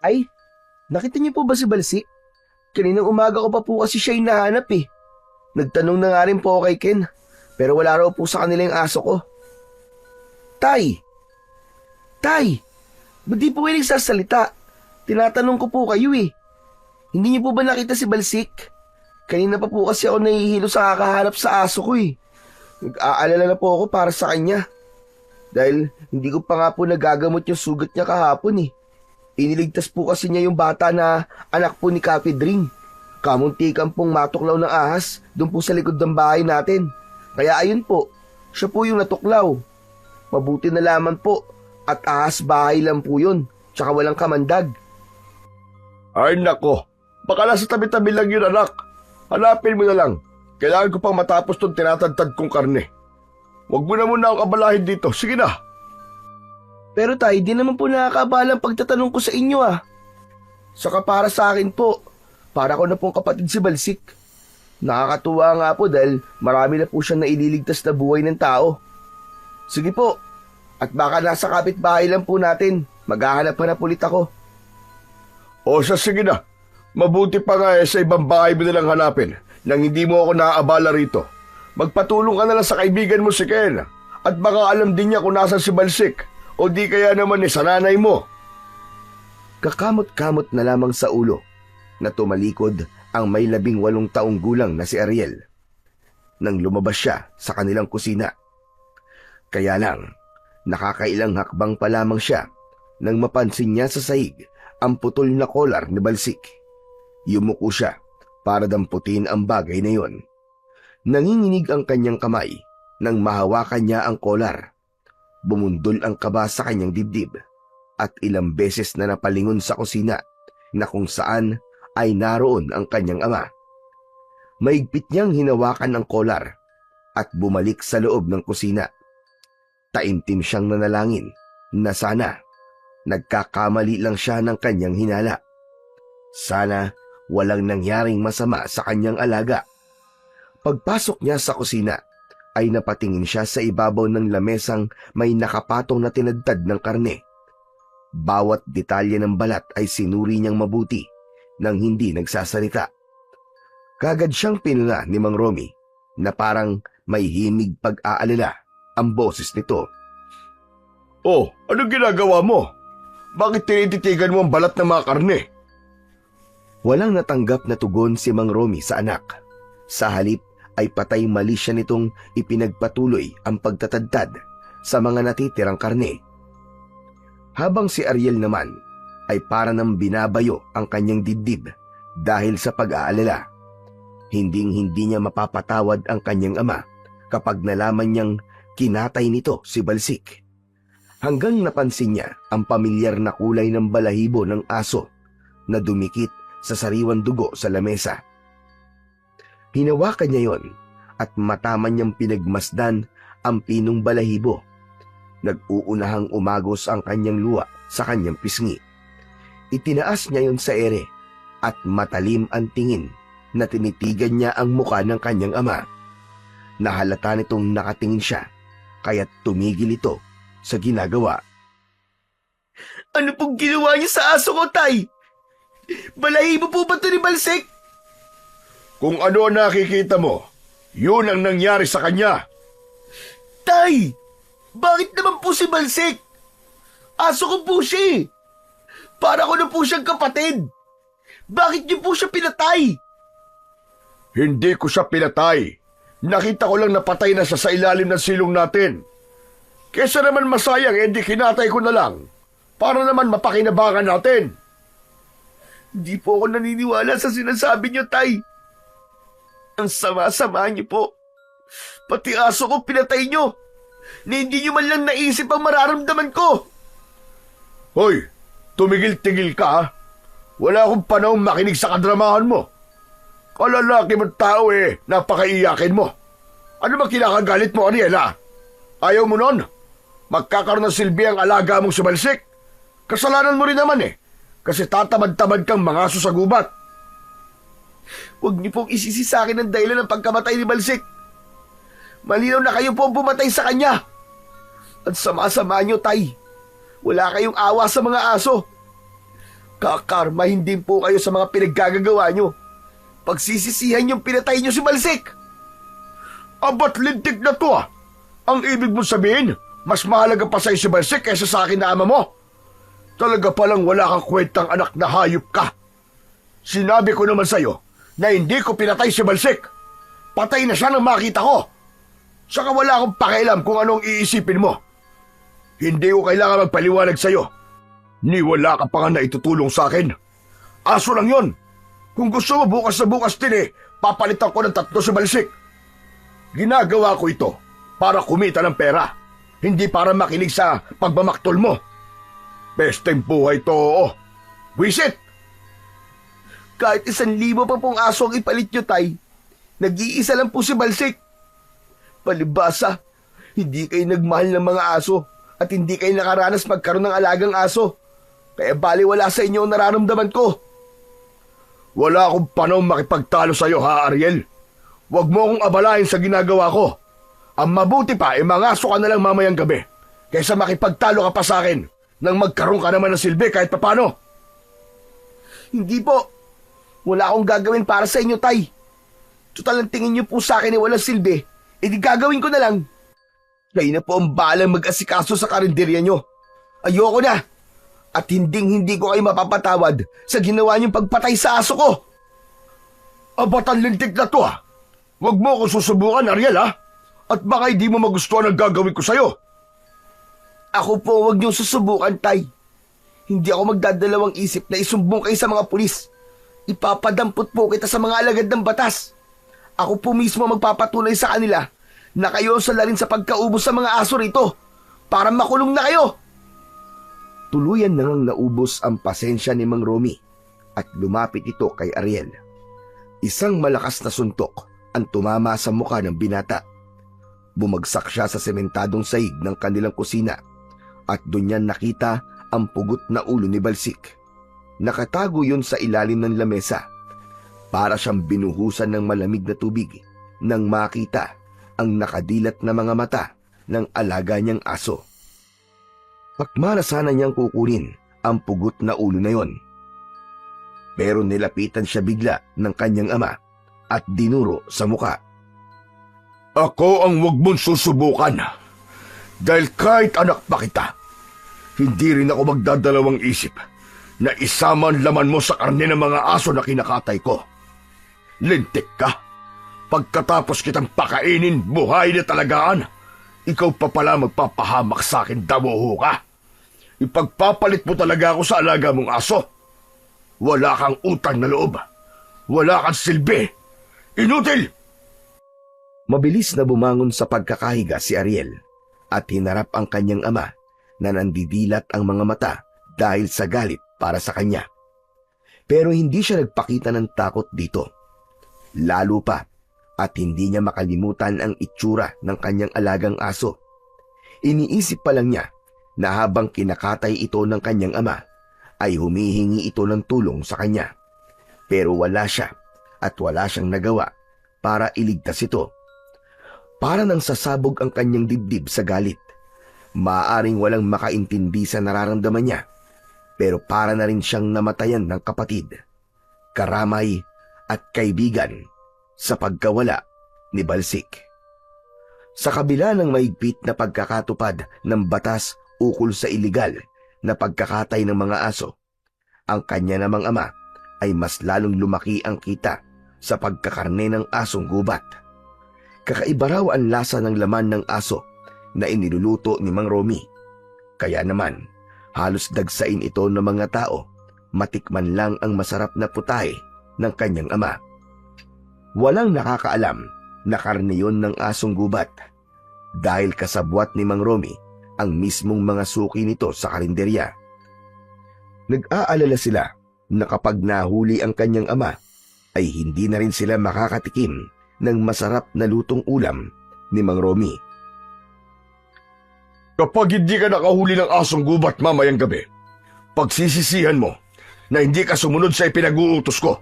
Ay, nakita niyo po ba si Balsik? Kaninang umaga ko pa po kasi siya hinahanap eh. Nagtanong na nga rin po ako kay Ken, pero wala raw po sa kanila yung aso ko. Tay! Tay! Ba't di po kayo nagsasalita? Tinatanong ko po kayo eh. Hindi niyo po ba nakita si Balsik? Kanina pa po kasi ako nahihilo sa kakahanap sa aso ko eh. Nag-aalala na po ako para sa kanya. Dahil hindi ko pa nga po nagagamot yung sugat niya kahapon eh. Iniligtas po kasi niya yung bata na anak po ni Kapit Ring. Kamuntikan pong matuklaw ng ahas doon po sa likod ng bahay natin. Kaya ayun po, siya po yung natuklaw. Mabuti na lamang po at ahas bahay lang po yun, tsaka walang kamandag. Ay nako, baka nasa tabi-tabi lang yun anak. Hanapin mo na lang. Kailangan ko pang matapos tong tinatadtad kong karne. Huwag mo na muna akong abalahin dito. Sige na. Pero tay, di naman po nakakabalang pagtatanong ko sa inyo ah. Saka para sa akin po, para ko na pong kapatid si Balsik. Nakakatuwa nga po dahil marami na po siyang naililigtas na buhay ng tao. Sige po, at baka nasa kapitbahay lang po natin, maghahanap pa na ulit ako. O sige na. Mabuti pa nga sa ibang bahay mo nalang hanapin nang hindi mo ako naaabala rito. Magpatulong ka na lang sa kaibigan mo si Ken at baka alam din niya kung nasan si Balsik o di kaya naman sa nanay mo. Kakamot-kamot na lamang sa ulo na tumalikod ang may 18 taong gulang na si Ariel nang lumabas siya sa kanilang kusina. Kaya lang, nakakailang hakbang pa lamang siya nang mapansin niya sa sahig ang putol na kolar ni Balsik. Yumuko siya para damputin ang bagay na yon. Nanginginig ang kanyang kamay nang mahawakan niya ang kolar. Bumundol ang kaba sa kanyang dibdib at ilang beses na napalingon sa kusina na kung saan ay naroon ang kanyang ama. Maigpit niyang hinawakan ang kolar at bumalik sa loob ng kusina. Taimtim siyang nanalangin na sana nagkakamali lang siya ng kanyang hinala. Sana walang nangyaring masama sa kanyang alaga. Pagpasok niya sa kusina ay napatingin siya sa ibabaw ng lamesang may nakapatong na tinadtad ng karne. Bawat detalye ng balat ay sinuri niyang mabuti nang hindi nagsasalita. Kagad siyang pinuna ni Mang Romy na parang may himig pag-aalala ang boses nito. Oh, anong ginagawa mo? Bakit tinititigan mo ang balat ng mga karne? Walang natanggap na tugon si Mang Romy sa anak. Sa halip ay patay mali siya nitong ipinagpatuloy ang pagtatadtad sa mga natitirang karne. Habang si Ariel naman ay para nang binabayo ang kanyang dibdib dahil sa pag-aalala. Hinding-hindi niya mapapatawad ang kanyang ama kapag nalaman niyang kinatay nito si Balsik. Hanggang napansin niya ang pamilyar na kulay ng balahibo ng aso na dumikit sa sariwang dugo sa lamesa. Hinawakan niya yon at mataman niyang pinagmasdan ang pinong balahibo. Nag-uunahang umagos ang kanyang luha sa kanyang pisngi. Itinaas niya yon sa ere at matalim ang tingin na tinitigan niya ang muka ng kanyang ama. Nahalata nitong nakatingin siya kaya't tumigil ito sa ginagawa. Ano pong ginawa niyo sa aso ko, tay? Balahibo po ba ito ni Balsik? Kung ano ang nakikita mo, yun ang nangyari sa kanya. Tay! Bakit naman po si Balsik? Aso ko po siya eh. Para ko na po siyang kapatid. Bakit niyo po siya pinatay? Hindi ko siya pinatay. Nakita ko lang napatay na siya sa ilalim ng silong natin. Kesa naman masayang, hindi kinatay ko na lang. Para naman mapakinabangan natin. Hindi po ako naniniwala sa sinasabi niyo, tay. Ang sama-sama niyo po. Pati aso ko pinatay niyo. Na hindi niyo man lang naisip ang mararamdaman ko. Hoy, tumigil-tigil ka ha. Wala akong panahon makinig sa kadramahan mo. Kalalaki mong tao napakaiyakin mo. Ano ba kinakagalit mo, Ariela? Ayaw mo nun? Magkakaroon ng silbi ang alaga mong si Balsik. Kasalanan mo rin naman kasi tatamad-tamad kang mangaso sa gubat. Huwag niyo pong isisi sa akin ang dahilan ng pagkamatay ni Balsik. Malinaw na kayo po ang pumatay sa kanya. At sama-sama niyo, tay. Wala kayong awa sa mga aso. Kakarma hindi po kayo sa mga pinaggagawa nyo. Pagsisisihan yung pinatay nyo si Balsik. Abat lintik na to ah. Ang ibig mong sabihin, mas mahalaga pa sa'yo si Balsik kaysa sa akin na ama mo. Talaga palang wala kang kwentang anak na hayop ka. Sinabi ko naman sa'yo na hindi ko pinatay si Balsik. Patay na siya nang makita ko. Saka wala akong pakialam kung anong iisipin mo. Hindi ko kailangan magpaliwanag sa'yo. Ni wala ka pa nga na itutulong sa akin. Aso lang yon. Kung gusto mo bukas na bukas din papalitan ko ng 3 si Balsik. Ginagawa ko ito para kumita ng pera. Hindi para makinig sa pagmamaktol mo. Pesteng buhay to, oo. Wisit! Kahit 1,000 pa pong aso ang ipalit nyo, Tay. Nag-iisa lang po si Balsik. Palibasa, hindi kayo nagmahal ng mga aso at hindi kayo nakaranas magkaroon ng alagang aso. Kaya baliwala sa inyo ang nararamdaman ko. Wala akong panahon makipagtalo sa'yo, ha, Ariel? Huwag mo akong abalahin sa ginagawa ko. Ang mabuti pa, mangaso ka na lang mamayang gabi kaysa makipagtalo ka pa sa akin nang magkaroon ka naman ng silbi kahit papano. Hindi po. Wala akong gagawin para sa inyo, Tay. Total ang tingin niyo po sa akin walang silbi, di gagawin ko na lang. Kayo na po ang bahalang mag-asikaso sa karinderya nyo. Ayoko na. At hindi ko kayo mapapatawad sa ginawa niyong pagpatay sa aso ko. Abatan lintik na to, ha? Huwag mo akong susubukan, Ariel, ha? At baka hindi mo magustuhan ang gagawin ko sa'yo. Ako po huwag niyong susubukan, Tay. Hindi ako magdadalawang isip na isumbong kayo sa mga pulis. Ipapadampot po kita sa mga alagad ng batas. Ako po mismo magpapatunay sa kanila na kayo ang salarin sa pagkaubos sa mga aso rito para makulong na kayo. Tuluyan na ngang naubos ang pasensya ni Mang Romy at lumapit ito kay Ariel. Isang malakas na suntok ang tumama sa mukha ng binata. Bumagsak siya sa sementadong sahig ng kanilang kusina at doon niya nakita ang pugot na ulo ni Balsik. Nakatago yun sa ilalim ng lamesa. Para siyang binuhusan ng malamig na tubig nang makita ang nakadilat na mga mata ng alaga niyang aso. Pakmara sana niyang kukunin ang pugot na ulo na yon. Pero nilapitan siya bigla ng kanyang ama at dinuro sa muka. Ako ang huwag mong susubukan. Dahil kahit anak pa kita, hindi rin ako magdadalawang isip na isama ang laman mo sa karne ng mga aso na kinakatay ko. Lintik ka. Pagkatapos kitang pakainin, buhay na talagaan, ikaw pa pala magpapahamak sa akin, damuho ka. Ipagpapalit mo talaga ako sa alaga mong aso. Wala kang utang na loob. Wala kang silbi. Inutil! Mabilis na bumangon sa pagkakahiga si Ariel at hinarap ang kanyang ama na nandidilat ang mga mata dahil sa galit para sa kanya. Pero hindi siya nagpakita ng takot dito. Lalo pa at hindi niya makalimutan ang itsura ng kanyang alagang aso. Iniisip pa lang niya na habang kinakatay ito ng kanyang ama, ay humihingi ito ng tulong sa kanya. Pero wala siya at wala siyang nagawa para iligtas ito. Para nang sasabog ang kanyang dibdib sa galit. Maaaring walang makaintindi sa nararamdaman niya, pero para na rin siyang namatayan ng kapatid, karamay at kaibigan sa pagkawala ni Balsik. Sa kabila ng mahigpit na pagkakatupad ng batas ukol sa iligal na pagkakatay ng mga aso, ang kanya namang ama ay mas lalong lumaki ang kita sa pagkakarne ng asong gubat. Kakaiba raw ang lasa ng laman ng aso na iniluluto ni Mang Romy. Kaya naman, halos dagsain ito ng mga tao, matikman lang ang masarap na putahe ng kanyang ama. Walang nakakaalam na karne yon ng asong gubat dahil kasabwat ni Mang Romy ang mismong mga suki nito sa karinderya. Nag-aalala sila na kapag nahuli ang kanyang ama, ay hindi na rin sila makakatikim ng masarap na lutong ulam ni Mang Romy. Kapag hindi ka nakahuli ng asong gubat mamayang gabi, pagsisisihan mo na hindi ka sumunod sa ipinag-uutos ko.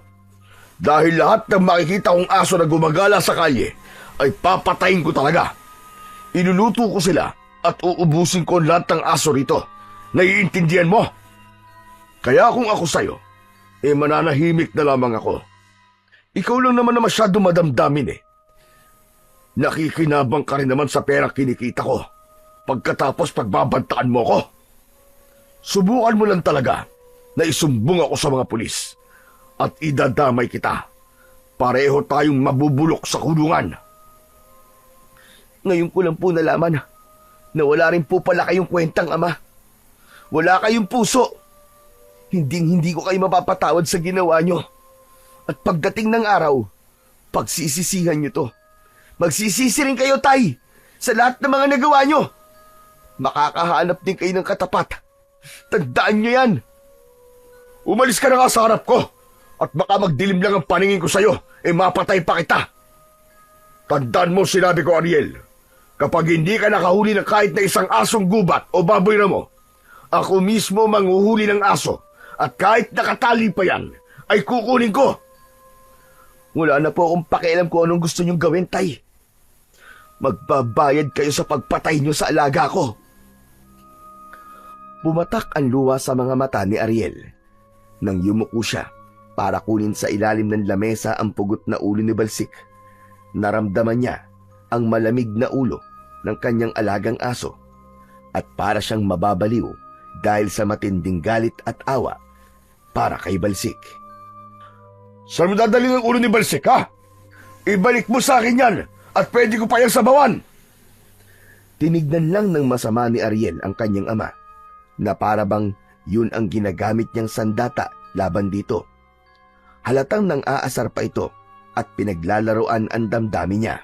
Dahil lahat ng makikita kong aso na gumagala sa kalye ay papatayin ko talaga. Iluluto ko sila at uubusin ko lahat ng aso rito. Naiintindihan mo? Kaya kung ako sa'yo, mananahimik na lamang ako. Ikaw lang naman na masyado madamdamin eh. Nakikinabang ka rin naman sa pera kinikita ko. Pagkatapos pagbabantaan mo ko. Subukan mo lang talaga na isumbong ako sa mga pulis at idadamay kita. Pareho tayong mabubulok sa kulungan. Ngayon ko lang po nalaman na wala rin po pala kayong kwentang, Ama. Wala kayong puso. Hindi ko kayo mapapatawad sa ginawa nyo. At pagdating ng araw, pagsisisihan nyo to. Magsisisi rin kayo, Tay, sa lahat ng mga nagawa nyo. Makakahanap din kayo ng katapat. Tandaan nyo yan. Umalis ka na nga sa harap ko at baka magdilim lang ang paningin ko sa'yo, mapatay pa kita. Tandaan mo sinabi ko, Ariel. Kapag hindi ka nakahuli ng kahit na isang asong gubat o baboy na mo, ako mismo manghuhuli ng aso at kahit nakatali pa yan, ay kukunin ko. Wala na po akong pakialam kung anong gusto nyong gawin, Tay. Magbabayad kayo sa pagpatay nyo sa alaga ko. Bumatak ang luha sa mga mata ni Ariel. Nang yumuko siya para kunin sa ilalim ng lamesa ang pugot na ulo ni Balsik, naramdaman niya ang malamig na ulo ng kanyang alagang aso at para siyang mababaliw dahil sa matinding galit at awa para kay Balsik. Saan mo dadalhin ang ulo ni Balsik, ha? Ibalik mo sa akin yan at pwede ko pa yung sabawan. Tinignan lang ng masama ni Ariel ang kanyang ama na para bang yun ang ginagamit niyang sandata laban dito. Halatang nang aasar pa ito at pinaglalaroan ang damdamin niya.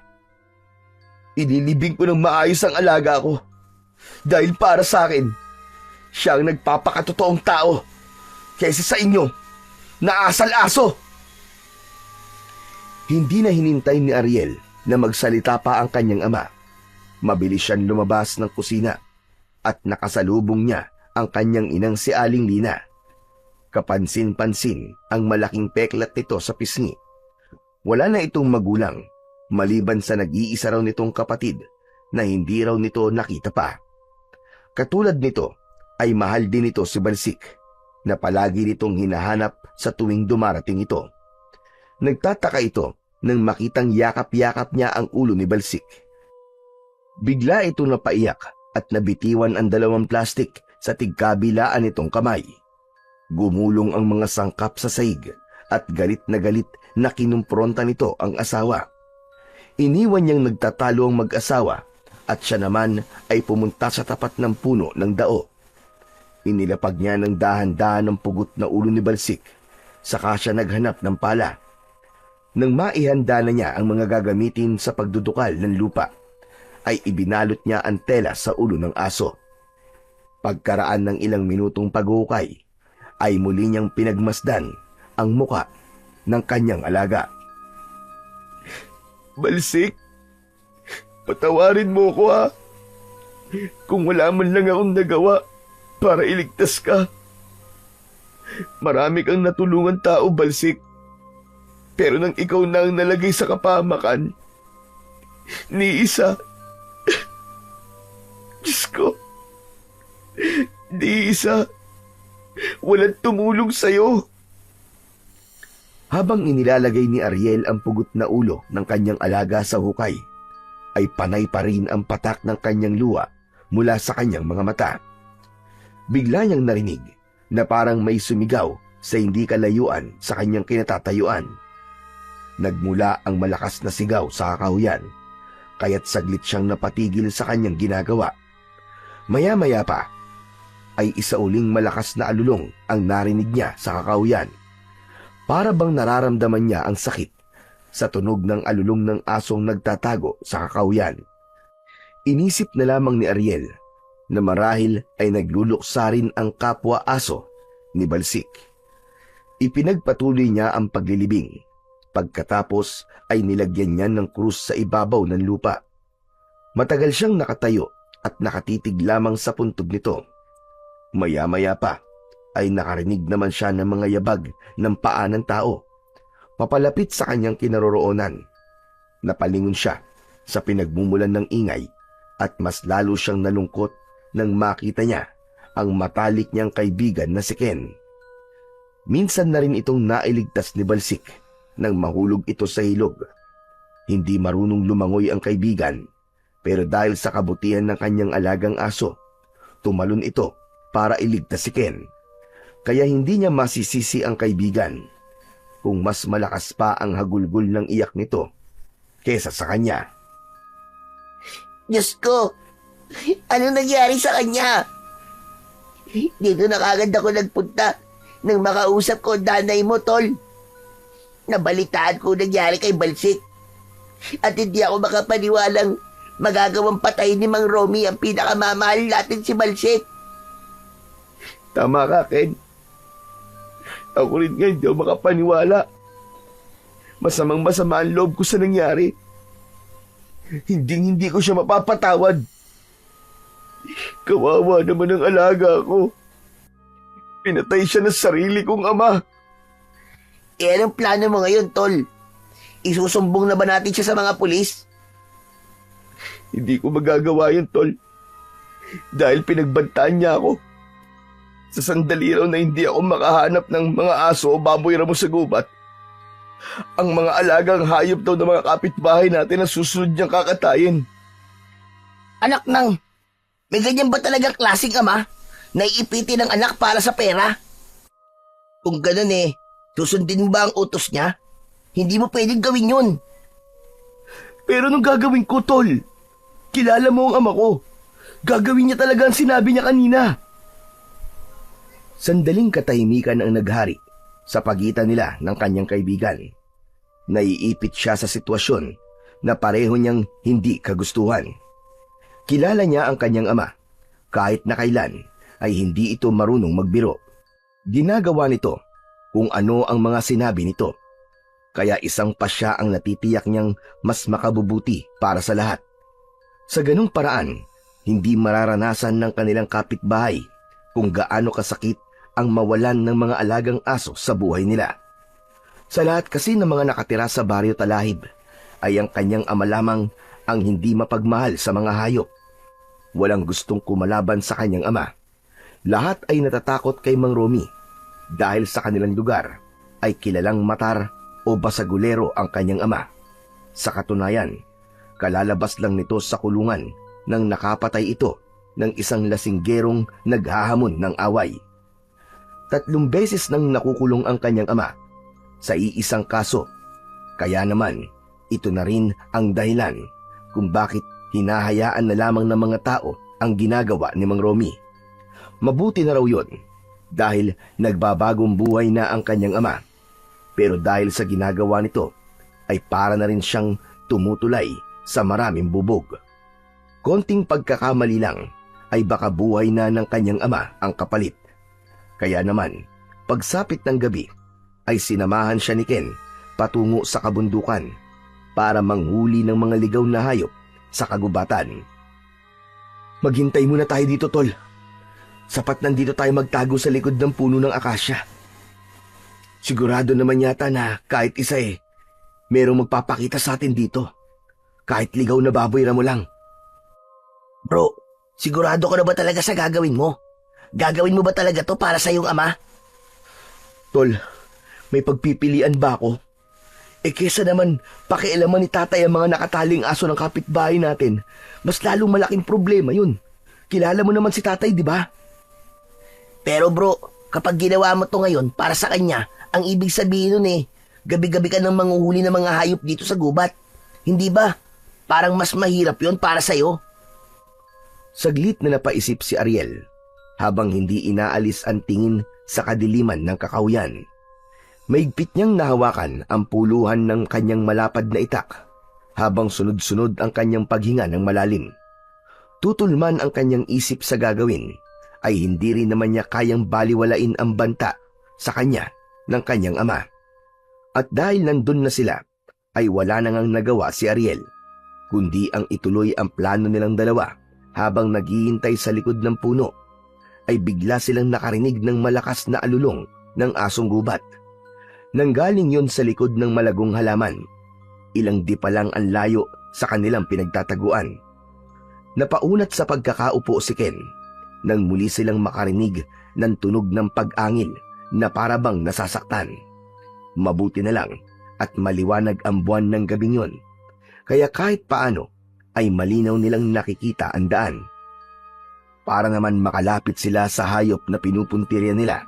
Inilibing ko ng maayos ang alaga ko dahil para sa akin, siya ang nagpapakatotoong tao kaysa sa inyo na asal-aso. Hindi na hinintay ni Ariel na magsalita pa ang kanyang ama. Mabilis siyang lumabas ng kusina at nakasalubong niya ang kanyang inang si Aling Lina. Kapansin-pansin ang malaking peklat nito sa pisngi. Wala na itong magulang, maliban sa nag-iisa raw nitong kapatid na hindi raw nito nakita pa. Katulad nito ay mahal din ito si Balsik na palagi nitong hinahanap sa tuwing dumarating ito. Nagtataka ito nang makitang yakap-yakap niya ang ulo ni Balsik. Bigla ito napaiyak at nabitiwan ang 2 plastik sa tigkabilaan nitong kamay. Gumulong ang mga sangkap sa saig at galit na kinumpronta nito ang asawa. Iniwan niyang nagtatalo ang mag-asawa at siya naman ay pumunta sa tapat ng puno ng dao. Inilapag niya ng dahan-dahan ang pugot na ulo ni Balsik, saka siya naghanap ng pala. Nang maihanda na niya ang mga gagamitin sa pagdudukal ng lupa, ay ibinalot niya ang tela sa ulo ng aso. Pagkaraan ng ilang minutong paghukay, ay muli niyang pinagmasdan ang muka ng kanyang alaga. Balsik, patawarin mo ko, ha. Kung wala man lang akong nagawa para iligtas ka. Marami kang natulungan tao, Balsik. Pero nang ikaw na ang nalagay sa kapahamakan, ni isa, Diyos ko, ni isa, walang tumulong sa'yo. Habang inilalagay ni Ariel ang pugot na ulo ng kanyang alaga sa hukay, ay panay pa rin ang patak ng kanyang luha mula sa kanyang mga mata. Bigla niyang narinig na parang may sumigaw sa hindi kalayuan sa kanyang kinatatayuan. Nagmula ang malakas na sigaw sa kakahuyan, kaya't saglit siyang napatigil sa kanyang ginagawa. Maya-maya pa, ay isa uling malakas na alulong ang narinig niya sa kakahuyan. Para bang nararamdaman niya ang sakit sa tunog ng alulong ng asong nagtatago sa kakahuyan. Inisip na lamang ni Ariel na marahil ay nagluluksa rin ang kapwa aso ni Balsik. Ipinagpatuloy niya ang paglilibing. Pagkatapos ay nilagyan niya ng krus sa ibabaw ng lupa. Matagal siyang nakatayo at nakatitig lamang sa puntod nito. Maya-maya pa ay nakarinig naman siya ng mga yabag ng paa ng tao. Papalapit sa kanyang kinaroroonan. Napalingon siya sa pinagmumulan ng ingay at mas lalo siyang nalungkot nang makita niya ang matalik niyang kaibigan na si Ken. Minsan na rin itong nailigtas ni Balsik nang mahulog ito sa ilog. Hindi marunong lumangoy ang kaibigan, pero dahil sa kabutihan ng kanyang alagang aso, tumalon ito para iligtas si Ken. Kaya hindi niya masisisi ang kaibigan kung mas malakas pa ang hagulgol ng iyak nito kesa sa kanya. Diyos ko, ano nangyari sa kanya? Dito na kagad ako nagpunta nang makausap ko ang nanay mo, tol. Nabalitaan ko nangyari kay Balsik. At hindi ako makapaniwalang magagawang patay ni Mang Romy ang pinakamamahal natin si Balsik. Tama ka, Ken. Ako rin nga hindi ako makapaniwala. Masamang-masama ang loob ko sa nangyari. Hindi ko siya mapapatawad. Kawawa naman ang alaga ko. Pinatay siya ng sarili kong ama. Anong plano mo ngayon, tol? Isusumbong na ba natin siya sa mga pulis? Hindi ko magagawa yun, tol. Dahil pinagbantaan niya ako. Sa sandali raw na hindi ako makahanap ng mga aso o baboy ramo sa gubat, ang mga alagang hayop daw ng mga kapitbahay natin ang susunod niyang kakatayin. Anak nang, may ganyan ba talagang klaseng ama na iipitin ng anak para sa pera? Kung ganun susundin mo ba ang utos niya? Hindi mo pwedeng gawin yun. Pero nung gagawin ko, tol, kilala mo ang ama ko. Gagawin niya talaga ang sinabi niya kanina. Sandaling katahimikan ang naghari sa pagitan nila ng kanyang kaibigan. Naiipit siya sa sitwasyon na pareho niyang hindi kagustuhan. Kilala niya ang kanyang ama. Kahit na kailan ay hindi ito marunong magbiro. Ginagawa nito kung ano ang mga sinabi nito. Kaya isang pasya ang natitiyak niyang mas makabubuti para sa lahat. Sa ganung paraan, hindi mararanasan ng kanilang kapitbahay kung gaano kasakit ang mawalan ng mga alagang aso sa buhay nila. Sa lahat kasi ng mga nakatira sa Baryo Talahib, ay ang kanyang ama lamang ang hindi mapagmahal sa mga hayop. Walang gustong kumalaban sa kanyang ama. Lahat ay natatakot kay Mang Romy dahil sa kanilang lugar ay kilalang matar o basagulero ang kanyang ama. Sa katunayan, kalalabas lang nito sa kulungan nang nakapatay ito ng isang lasinggerong naghahamon ng away. 3 beses nang nakukulong ang kanyang ama sa iisang kaso. Kaya naman, ito na rin ang dahilan kung bakit hinahayaan na lamang ng mga tao ang ginagawa ni Mang Romy. Mabuti na raw yun dahil nagbabagong buhay na ang kanyang ama. Pero dahil sa ginagawa nito, ay para na rin siyang tumutulay sa maraming bubog. Konting pagkakamali lang ay baka buhay na ng kanyang ama ang kapalit. Kaya naman, pagsapit ng gabi, ay sinamahan siya ni Ken patungo sa kabundukan para manghuli ng mga ligaw na hayop sa kagubatan. Maghintay muna tayo dito, tol. Sapat nandito tayo magtago sa likod ng puno ng akasya. Sigurado naman yata na kahit isa merong magpapakita sa atin dito. Kahit ligaw na baboy ramo lang. Bro, sigurado ka na ba talaga sa gagawin mo? Gagawin mo ba talaga to para sa iyong ama? Tol, may pagpipilian ba ako? Kesa naman pakialaman ni tatay ang mga nakataling aso ng kapitbahay natin, mas lalong malaking problema yun. Kilala mo naman si tatay, di ba? Pero bro, kapag ginawa mo to ngayon para sa kanya, ang ibig sabihin nun gabi-gabi ka nang manghuhuli ng mga hayop dito sa gubat. Hindi ba? Parang mas mahirap yon para sa'yo. Saglit na napaisip si Ariel habang hindi inaalis ang tingin sa kadiliman ng kakahuyan. Maigpit niyang nahawakan ang puluhan ng kanyang malapad na itak habang sunod-sunod ang kanyang paghinga ng malalim. Tutol man ang kanyang isip sa gagawin, ay hindi rin naman niya kayang baliwalain ang banta sa kanya ng kanyang ama. At dahil nandun na sila, ay wala na ngang nagawa si Ariel, kundi ang ituloy ang plano nilang dalawa. Habang naghihintay sa likod ng puno, ay bigla silang nakarinig ng malakas na alulong ng asong gubat. Nanggaling yon sa likod ng malagong halaman. Ilang di pa lang ang layo sa kanilang pinagtataguan. Napaunat sa pagkakaupo si Ken nang muli silang makarinig ng tunog ng pag-angil na parabang nasasaktan. Mabuti na lang at maliwanag ang buwan ng gabing yun, kaya kahit paano ay malinaw nilang nakikita ang daan. Para naman makalapit sila sa hayop na pinupuntirya nila,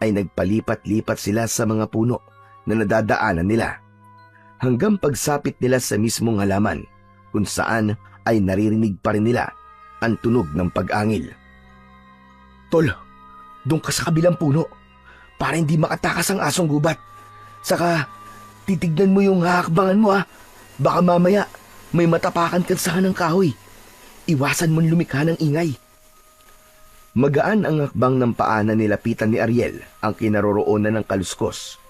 ay nagpalipat-lipat sila sa mga puno na nadadaanan nila, hanggang pagsapit nila sa mismong halaman, kung saan ay naririnig pa rin nila ang tunog ng pag-angil. Tol, doon ka sa kabilang puno, para hindi makatakas ang asong gubat. Saka, titignan mo yung hahakbangan mo Baka mamaya, may matapakan ka sa ng kahoy. Iwasan mong lumikha ng ingay. Magaan ang hakbang ng paa na nilapitan ni Ariel ang kinaroroonan ng kaluskos.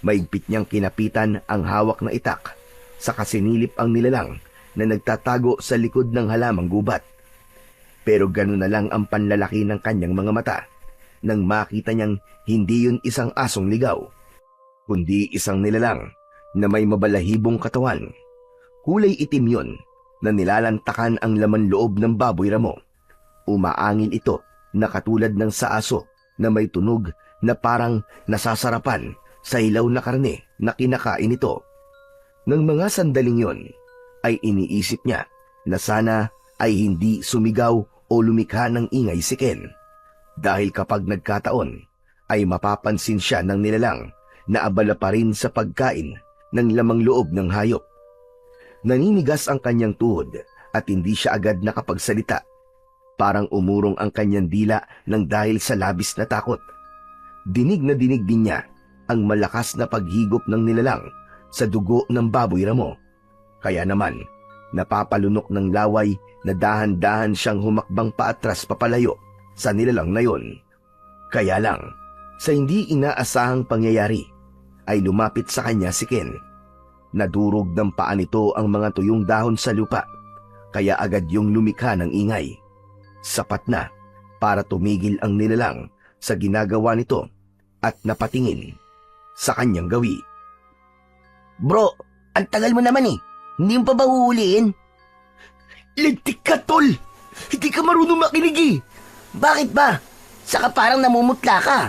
Maigpit niyang kinapitan ang hawak na itak, saka sinilip ang nilalang na nagtatago sa likod ng halamang gubat. Pero gano'n na lang ang panlalaki ng kanyang mga mata nang makita niyang hindi yun isang asong ligaw, kundi isang nilalang na may mabalahibong katawan. Kulay itim yun na nilalantakan ang laman loob ng baboy ramo. Umaangil ito na katulad ng sa aso na may tunog na parang nasasarapan sa ilaw na karne na kinakain ito. Nang mga sandaling yon, ay iniisip niya na sana ay hindi sumigaw o lumikha ng ingay si Ken. Dahil kapag nagkataon, ay mapapansin siya ng nilalang na abala pa rin sa pagkain ng lamang loob ng hayop. Naninigas ang kanyang tuhod at hindi siya agad nakapagsalita. Parang umurong ang kanyang dila ng dahil sa labis na takot. Dinig na dinig din niya ang malakas na paghigop ng nilalang sa dugo ng baboy ramo. Kaya naman, napapalunok ng laway na dahan-dahan siyang humakbang paatras papalayo sa nilalang na yon. Kaya lang, sa hindi inaasahang pangyayari, ay lumapit sa kanya si Ken. Nadurog ng paa nito ang mga tuyong dahon sa lupa, kaya agad yung lumikha ng ingay. Sapat na para tumigil ang nilalang sa ginagawa nito at napatingin sa kanyang gawi. Bro, ang tagal mo naman Hindi mo pa ba huhulihin? Lintik ka, tol! Hindi ka marunong makinig Bakit ba? Saka parang namumutla ka.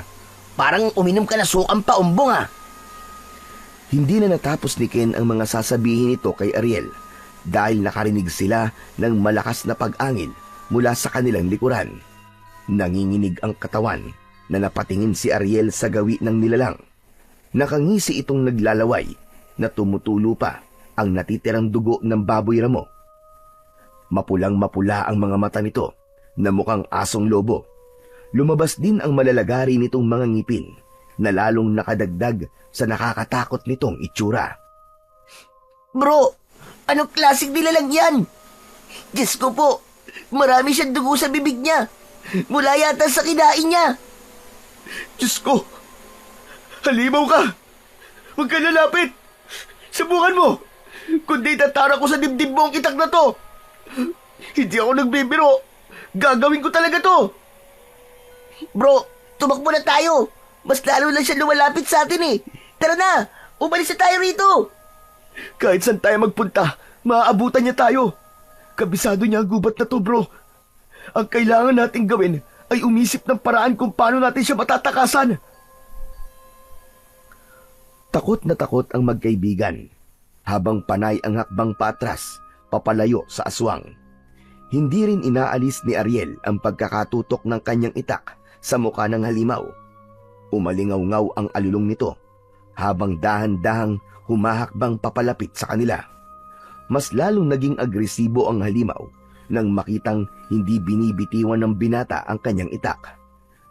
Parang uminom ka na sukang paumbong Hindi na natapos ni Ken ang mga sasabihin nito kay Ariel dahil nakarinig sila ng malakas na pag-angil mula sa kanilang likuran. Nanginginig ang katawan na napatingin si Ariel sa gawi ng nilalang. Nakangisi itong naglalaway na tumutulo pa ang natitirang dugo ng baboy ramo. Mapulang-mapula ang mga mata nito na mukhang asong lobo. Lumabas din ang malalagari nitong mga ngipin na lalong nakadagdag sa nakakatakot nitong itsura. Bro, anong klaseng nilalang yan? Diyos ko po, marami siyang dugo sa bibig niya. Mula yata sa kinain niya. Diyos ko! Halimaw ka! Huwag ka lalapit! Subukan mo! Kundi tatara ko sa dibdib mo ang itak na to! Hindi ako nagbibiro! Gagawin ko talaga to! Bro, tumakbo na tayo! Mas lalo lang siya lumalapit sa atin Tara na! Umalis na tayo rito! Kahit saan tayo magpunta, maaabutan niya tayo. Kabisado niya ang gubat na to, bro. Ang kailangan nating gawin ay umisip ng paraan kung paano natin siya matatakasan. Takot na takot ang magkaibigan habang panay ang hakbang paatras, papalayo sa aswang. Hindi rin inaalis ni Ariel ang pagkakatutok ng kanyang itak sa mukha ng halimaw. Umalingaw-ngaw ang alulong nito habang dahan-dahang humahakbang papalapit sa kanila. Mas lalong naging agresibo ang halimaw nang makitang hindi binibitiwan ng binata ang kanyang itak.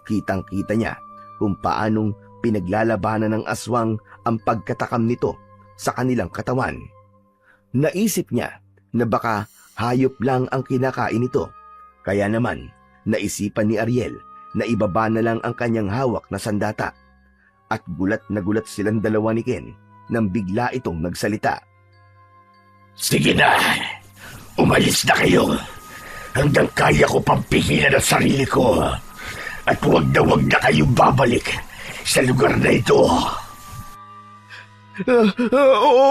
Kitang-kita niya kung paanong pinaglalabanan ng aswang ang pagkatakam nito sa kanilang katawan. Naisip niya na baka hayop lang ang kinakain nito. Kaya naman, naisipan ni Ariel na ibaba na lang ang kanyang hawak na sandata. At gulat na gulat silang dalawa ni Ken nang bigla itong nagsalita. Sige na, umalis na kayo hanggang kaya ko pang pigilan ang sarili ko. At huwag na kayong babalik sa lugar na ito.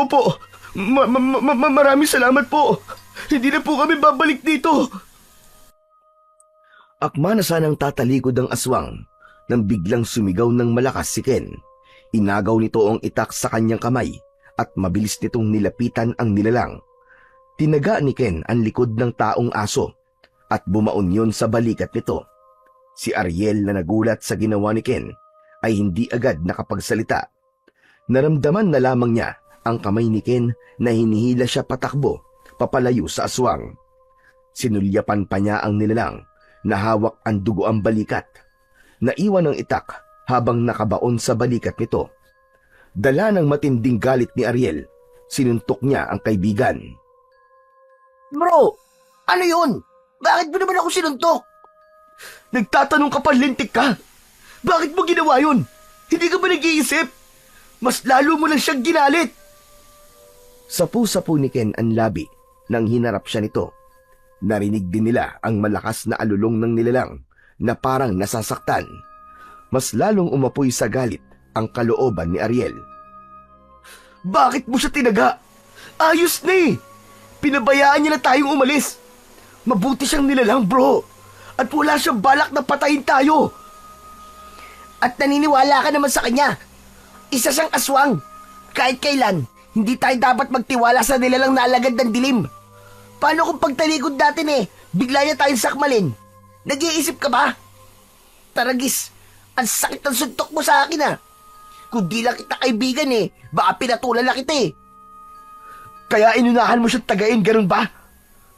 Opo, maraming salamat po. Hindi na po kami babalik dito. Akma na sanang tatalikod ang aswang nang biglang sumigaw ng malakas si Ken. Inagaw nito ang itak sa kanyang kamay at mabilis nitong nilapitan ang nilalang. Tinaga ni Ken ang likod ng taong aso at bumaon yon sa balikat nito. Si Ariel na nagulat sa ginawa ni Ken ay hindi agad nakapagsalita. Naramdaman na lamang niya ang kamay ni Ken na hinihila siya patakbo, papalayo sa aswang. Sinulyapan pa niya ang nilalang na hawak ang dugo ang balikat. Naiwan ang itak habang nakabaon sa balikat nito. Dala ng matinding galit ni Ariel, sinuntok niya ang kaibigan. Bro, ano yun? Bakit mo naman ako sinuntok? Nagtatanong ka pa, lintik ka! Bakit mo ginawa yun? Hindi ka ba nag-iisip? Mas lalo mo lang siyang ginalit! Sapu-sapu ni Ken ang labi nang hinarap siya nito. Narinig din nila ang malakas na alulong ng nilalang na parang nasasaktan. Mas lalong umapoy sa galit ang kalooban ni Ariel. Bakit mo siya tinaga? Ayos na eh! Pinabayaan niya na tayong umalis. Mabuti siyang nilalang, bro. At wala siyang balak na patayin tayo. At naniniwala ka naman sa kanya. Isa siyang aswang. Kahit kailan, hindi tayo dapat magtiwala sa nilalang na alagad ng dilim. Paano kung pagtalikod natin bigla niya tayong sakmalin? Nag-iisip ka ba? Taragis, ang sakit ng suntok mo sa akin Kung di lang kita kaibigan baka pinatulan na kita Kaya inunahan mo siyang tagain, ganun ba?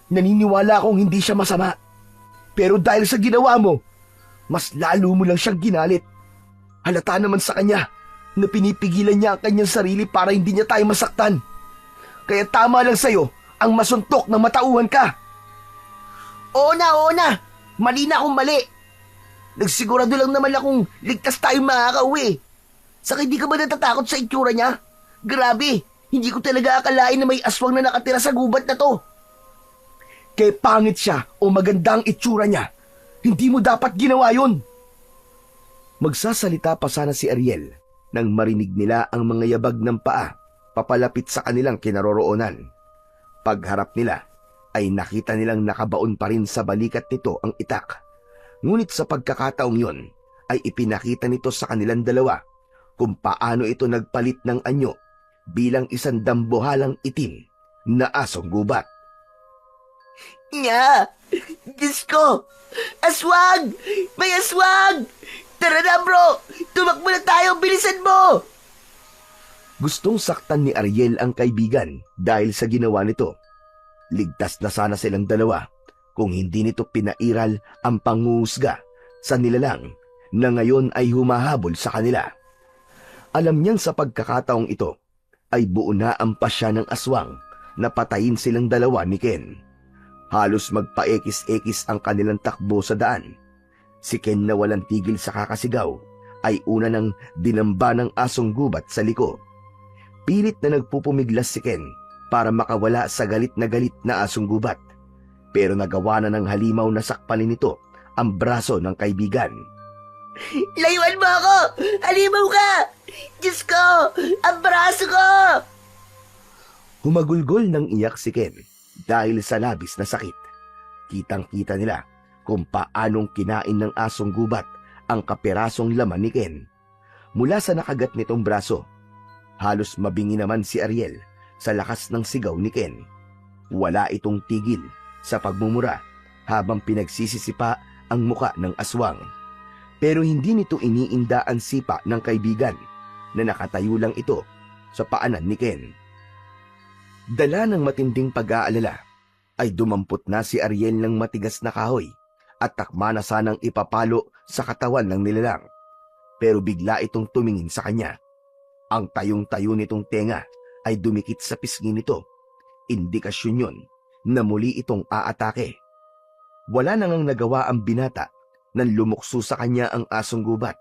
Naniniwala akong hindi siya masama. Pero dahil sa ginawa mo, mas lalo mo lang siyang ginalit. Halata naman sa kanya na pinipigilan niya ang kanyang sarili para hindi niya tayo masaktan. Kaya tama lang sa'yo ang masuntok na matauhan ka. Oo na. Mali na akong mali. Nagsigurado lang naman akong ligtas tayong makakauwi. Saka hindi ka ba natatakot sa itsura niya? Grabe, hindi ko talaga akalain na may aswang na nakatira sa gubat na to. Kaya pangit siya o maganda ang itsura niya, hindi mo dapat ginawa yun. Magsasalita pa sana si Ariel nang marinig nila ang mga yabag ng paa papalapit sa kanilang kinaroroonan. Pagharap nila ay nakita nilang nakabaon pa rin sa balikat nito ang itak. Ngunit sa pagkakataong yon ay ipinakita nito sa kanilang dalawa kung paano ito nagpalit ng anyo bilang isang dambuhalang itim na asong gubat. Nya! Diyos ko! Aswang! May aswang! Tara na, bro! Tumakbo na tayo! Bilisan mo! Gustong saktan ni Ariel ang kaibigan dahil sa ginawa nito. Ligtas na sana silang dalawa kung hindi nito pinairal ang panghuhusga sa nilalang na ngayon ay humahabol sa kanila. Alam niyang sa pagkakataong ito ay buo na ang pasya ng aswang na patayin silang dalawa ni Ken. Halos magpaekis-ekis ang kanilang takbo sa daan. Si Ken na walang tigil sa kakasigaw ay una nang dinamba ng asong gubat sa liko. Pilit na nagpupumiglas si Ken para makawala sa galit na asong gubat. Pero nagawa na ng halimaw na sakpanin nito ang braso ng kaibigan. Layuan mo ako! Halimaw ka! Diyos ko! Ang braso ko! Humagulgol ng iyak si Ken dahil sa labis na sakit. Kitang-kita nila kung paanong kinain ng asong gubat ang kapirasong laman ni Ken. Mula sa nakagat nitong braso, halos mabingi naman si Ariel sa lakas ng sigaw ni Ken. Wala itong tigil sa pagmumura habang pinagsisisipa ang muka ng aswang. Pero hindi nito iniinda ang sipa ng kaibigan na nakatayo lang ito sa paanan ni Ken. Dala ng matinding pag-aalala ay dumampot na si Ariel ng matigas na kahoy at takma na sanang ipapalo sa katawan ng nilalang. Pero bigla itong tumingin sa kanya. Ang tayong-tayo nitong tenga ay dumikit sa pisngi nito. Indikasyon yun na muli itong aatake. Wala na ngang nagawa ang binata nang lumukso sa kanya ang asong gubat.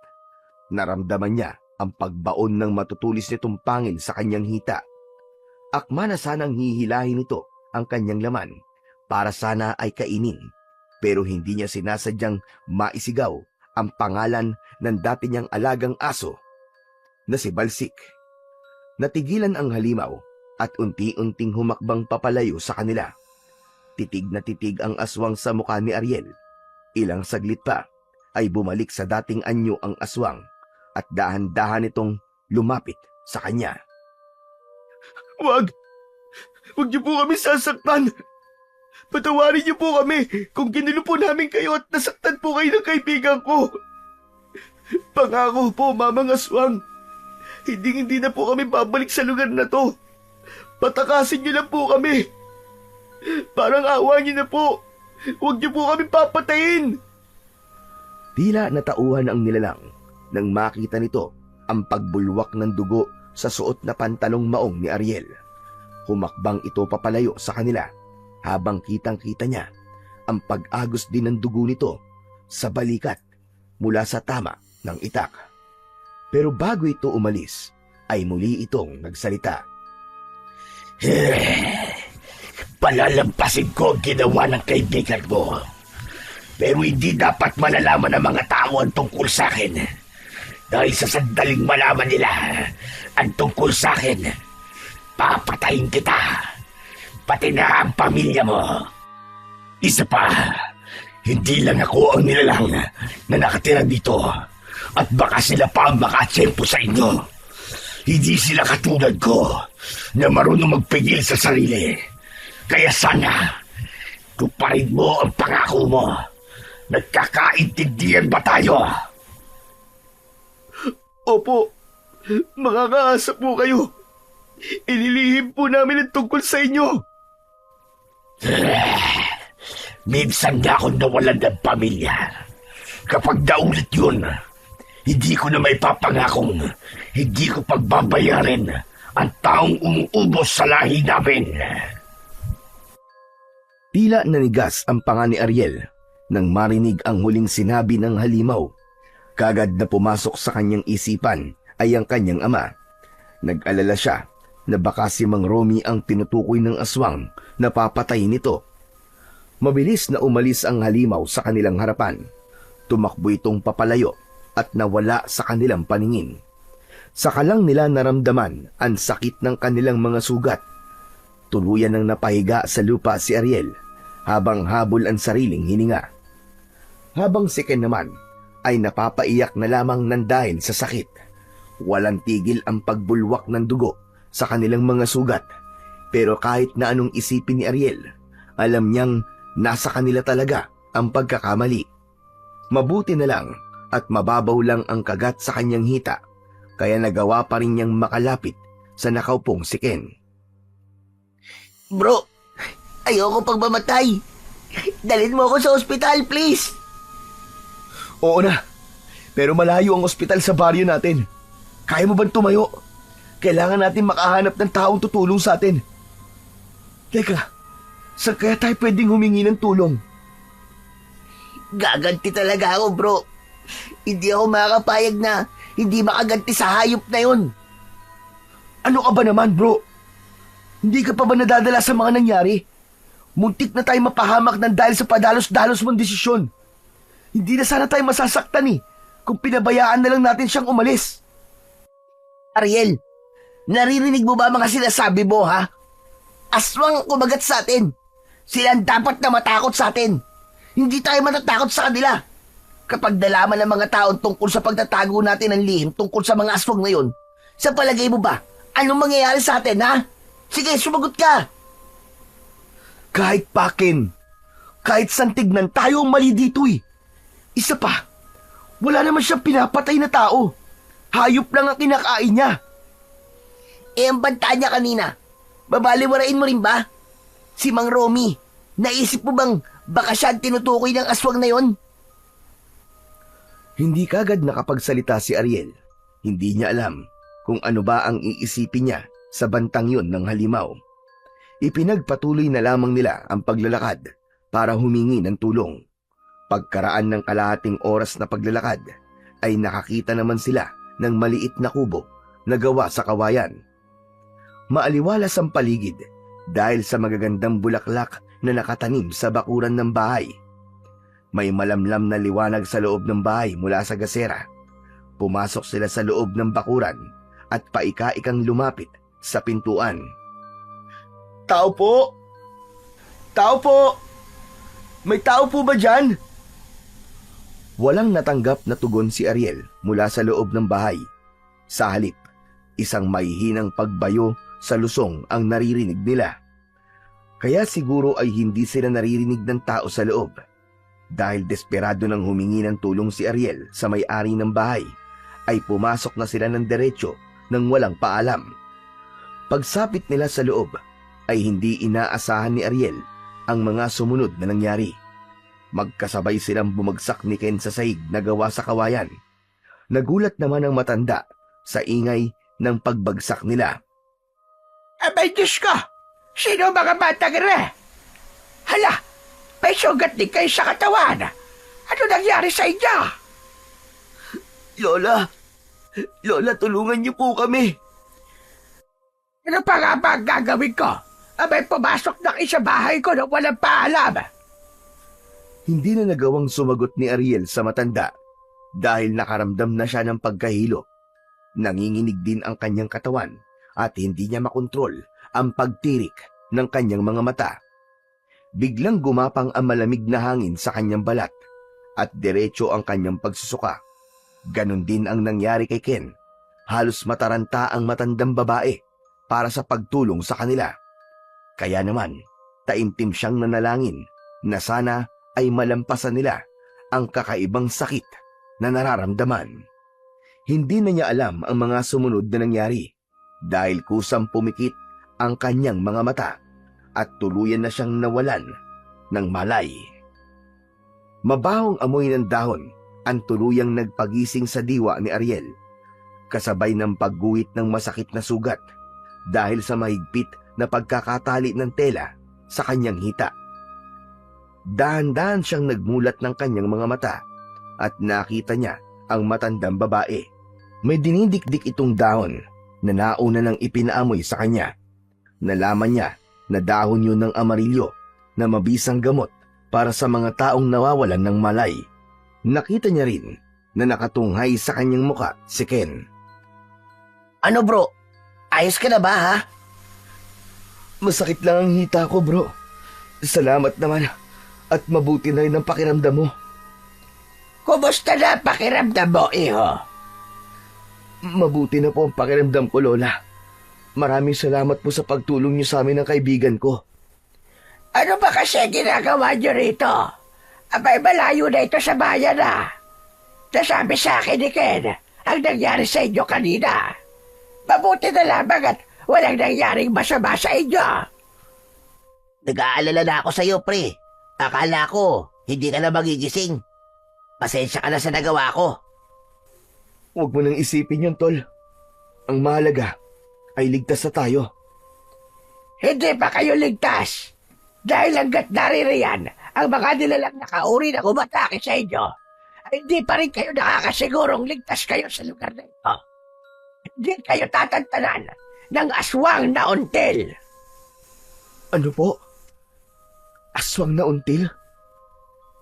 Naramdaman niya ang pagbaon ng matutulis nitong pangil sa kanyang hita. Akma na sanang hihilahin nito ang kanyang laman para sana ay kainin, pero hindi niya sinasadyang maisigaw ang pangalan ng dati niyang alagang aso na si Balsik. Natigilan ang halimaw at unti-unting humakbang papalayo sa kanila. Titig na titig ang aswang sa mukha ni Ariel. Ilang saglit pa ay bumalik sa dating anyo ang aswang at dahan-dahan itong lumapit sa kanya. Wag! Huwag niyo po kami sasaktan! Patawarin niyo po kami kung ginulo po namin kayo at nasaktan po kayo ng kaibigan ko. Pangako po, Mamang Aswang, hindi na po kami babalik sa lugar na to. Patakasin niyo lang po kami. Parang awa niyo na po. Huwag niyo po kami papatayin. Tila natauhan ang nilalang nang makita nito ang pagbulwak ng dugo sa suot na pantalong maong ni Ariel. Humakbang ito papalayo sa kanila habang kitang-kita niya ang pag-agos din ng dugo nito sa balikat mula sa tama ng itak. Pero bago ito umalis, ay muli itong nagsalita. Palalampasin ko ang ginawa ng kaibigan mo. Pero hindi dapat malalaman ng mga tao ang tungkol sa akin. Dahil sa sandaling malaman nila ang tungkol sa akin, papatayin kita. Pati na ang pamilya mo. Isa pa, hindi lang ako ang nilalang na nakatira dito. At baka sila pa ang makatsempo sa inyo. Hindi sila katulad ko na marunong magpigil sa sarili. Kaya sana, tuparin mo ang pangako mo. Nagkakaintindihan ba tayo? Opo, makakaasa po kayo. Ililihim po namin ang tungkol sa inyo. Minsan na akong nawalan ng pamilya. Kapag naulit yun, hindi ko na may papangakong hindi ko pagbabayarin ang taong umuubos sa lahi namin. Tila nanigas ang panga ni Ariel nang marinig ang huling sinabi ng halimaw. Kagad na pumasok sa kanyang isipan ay ang kanyang ama. Nag-alala siya na baka si Mang Romy ang tinutukoy ng aswang na papatayin nito. Mabilis na umalis ang halimaw sa kanilang harapan. Tumakbo itong papalayo at nawala sa kanilang paningin. Saka lang nila naramdaman ang sakit ng kanilang mga sugat. Tuluyan nang napahiga sa lupa si Ariel habang habol ang sariling hininga. Habang si Ken naman ay napapaiyak na lamang ng dahil sa sakit. Walang tigil ang pagbulwak ng dugo sa kanilang mga sugat. Pero kahit na anong isipin ni Ariel, alam niyang nasa kanila talaga ang pagkakamali. Mabuti na lang at mababaw lang ang kagat sa kanyang hita, kaya nagawa pa rin niyang makalapit sa nakaupong si Ken. Bro, ayoko pang mamatay. Dalhin mo ako sa ospital, please. Oo na, pero malayo ang ospital sa baryo natin. Kaya mo bang tumayo? Kailangan natin makahanap ng taong tutulong sa atin. Teka, saan kaya tayo pwedeng humingi ng tulong? Gaganti talaga ako, bro. Hindi ako makakapayag na hindi makaganti sa hayop na yun. Ano ka ba naman, bro? Hindi ka pa ba nadadala sa mga nangyari? Muntik na tayo mapahamak ng dahil sa padalos-dalos mong desisyon. Hindi na sana tayo masasaktan kung pinabayaan na lang natin siyang umalis. Ariel, naririnig mo ba mga sinasabi mo, ha? Aswang ang kumagat sa atin. Sila ang dapat na matakot sa atin. Hindi tayo matatakot sa kanila. Kapag nalaman ng mga tao tungkol sa pagtatago natin ng lihim tungkol sa mga aswang na yun, sa palagay mo ba, anong mangyayari sa atin, ha? Sige, sumagot ka. Kahit pakin, kahit santignan, tayo ang mali dito Isa pa, wala naman siyang pinapatay na tao. Hayop lang ang kinakain niya. Ang banta niya kanina, babaliwarain mo rin ba? Si Mang Romy, naisip mo bang baka siya ang tinutukoy ng aswang na yon? Hindi kagad nakapagsalita si Ariel. Hindi niya alam kung ano ba ang iisipin niya sa bantang yun ng halimaw. Ipinagpatuloy na lamang nila ang paglalakad para humingi ng tulong. Pagkaraan ng kalahating oras na paglalakad, ay nakakita naman sila ng maliit na kubo na gawa sa kawayan. Maaliwalas ang paligid dahil sa magagandang bulaklak na nakatanim sa bakuran ng bahay. May malamlam na liwanag sa loob ng bahay mula sa gasera. Pumasok sila sa loob ng bakuran at paika-ikang lumapit sa pintuan. Tao po! Tao po! May tao po ba dyan? Walang natanggap na tugon si Ariel mula sa loob ng bahay. Sa halip, isang mahihinang pagbayo sa lusong ang naririnig nila. Kaya siguro ay hindi sila naririnig ng tao sa loob. Dahil desperado nang humingi ng tulong si Ariel sa may-ari ng bahay, ay pumasok na sila ng diretsyo nang walang paalam. Pagsapit nila sa loob, ay hindi inaasahan ni Ariel ang mga sumunod na nangyari. Magkasabay silang bumagsak ni Ken sa sahig na gawa sa kawayan. Nagulat naman ang matanda sa ingay ng pagbagsak nila. Abay, Diyos ko! Sino mga batang ere? Hala! May sugat din kayo sa katawan! Ano nangyari sa inyo? Lola! Lola, tulungan niyo po kami! Ano pa nga ba ang gagawin ko? Abay, pumasok na kayo sa bahay ko nang walang paalam! Hindi na nagawang sumagot ni Ariel sa matanda dahil nakaramdam na siya ng pagkahilo. Nanginginig din ang kanyang katawan at hindi niya makontrol ang pagtirik ng kanyang mga mata. Biglang gumapang ang malamig na hangin sa kanyang balat at diretso ang kanyang pagsusuka. Ganon din ang nangyari kay Ken. Halos mataranta ang matandang babae para sa pagtulong sa kanila. Kaya naman, taimtim siyang nanalangin na sana ay malampasan nila ang kakaibang sakit na nararamdaman. Hindi na niya alam ang mga sumunod na nangyari dahil kusang pumikit ang kanyang mga mata at tuluyan na siyang nawalan ng malay. Mabahong amoy ng dahon ang tuluyang nagpagising sa diwa ni Ariel, kasabay ng pagguhit ng masakit na sugat dahil sa mahigpit na pagkakatali ng tela sa kanyang hita. Dahan-dahan siyang nagmulat ng kanyang mga mata at nakita niya ang matandang babae. May dinidikdik itong dahon na nauna nang ipinaamoy sa kanya. Nalaman niya na dahon yun ng amarilyo na mabisang gamot para sa mga taong nawawalan ng malay. Nakita niya rin na nakatunghay sa kanyang muka si Ken. Ano bro? Ayos ka na ba ha? Masakit lang ang hita ko, bro. Salamat naman at mabuti na rin ang pakiramdam mo. Kumusta na pakiramdam mo, iho? Mabuti na po ang pakiramdam ko, Lola. Maraming salamat po sa pagtulong niyo sa amin ng kaibigan ko. Ano ba kasi ginagawa niyo rito? Abay, malayo na ito sa bayan na. Nasabi sa akin ni Ken ang nangyari sa inyo kanina. Mabuti na lamang at walang nangyaring masama sa inyo. Nag-aalala na ako sa'yo, pre. Akala ko, hindi ka na magigising. Pasensya ka na sa nagawa ko. Huwag mo nang isipin yun, Tol. Ang mahalaga ay ligtas na tayo. Hindi pa kayo ligtas. Dahil hanggat naririyan ang mga nilalang nakauri na umatake sa inyo, ay hindi pa rin kayo nakakasigurong ligtas kayo sa lugar na ito. Hindi kayo tatantanan ng aswang na until. Ano po? Aswang na until?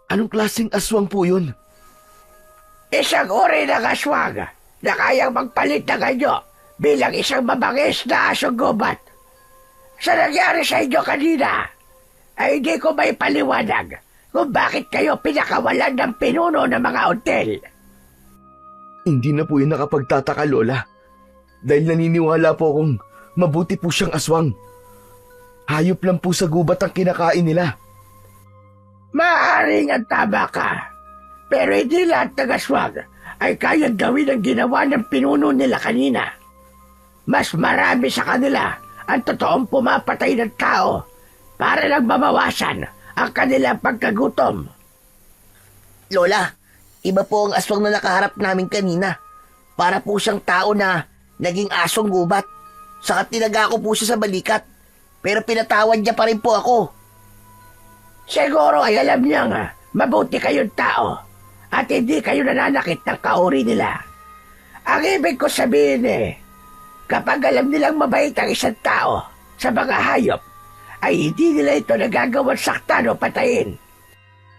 Anong klaseng aswang po yun? Isang uri ng aswang na kayang magpalit na kayo bilang isang mabangis na asong gubat. Sa nangyari sa inyo kanina, ay hindi ko may paliwanag kung bakit kayo pinakawalan ng pinuno ng mga until. Hindi na po yun nakapagtataka, Lola. Dahil naniniwala po akong mabuti po siyang aswang. Hayop lang po sa gubat ang kinakain nila. Maaaring ang tama ka, pero hindi lahat ng aswang ay kayang gawin ang ginawa ng pinuno nila kanina. Mas marami sa kanila ang totoong pumapatay ng tao para lang mabawasan ang kanilang pagkagutom. Lola, iba po ang aswang na nakaharap namin kanina. Para po siyang tao na naging asong gubat. Saka tinaga ko po siya sa balikat. Pero pinatawad niya pa rin po ako. Siguro ay alam niya nga, mabuti kayong tao at hindi kayo nananakit ng kauri nila. Ang ibig ko sabihin kapag alam nilang mabait ang isang tao sa mga hayop, ay hindi nila ito nagagawang saktan o patayin.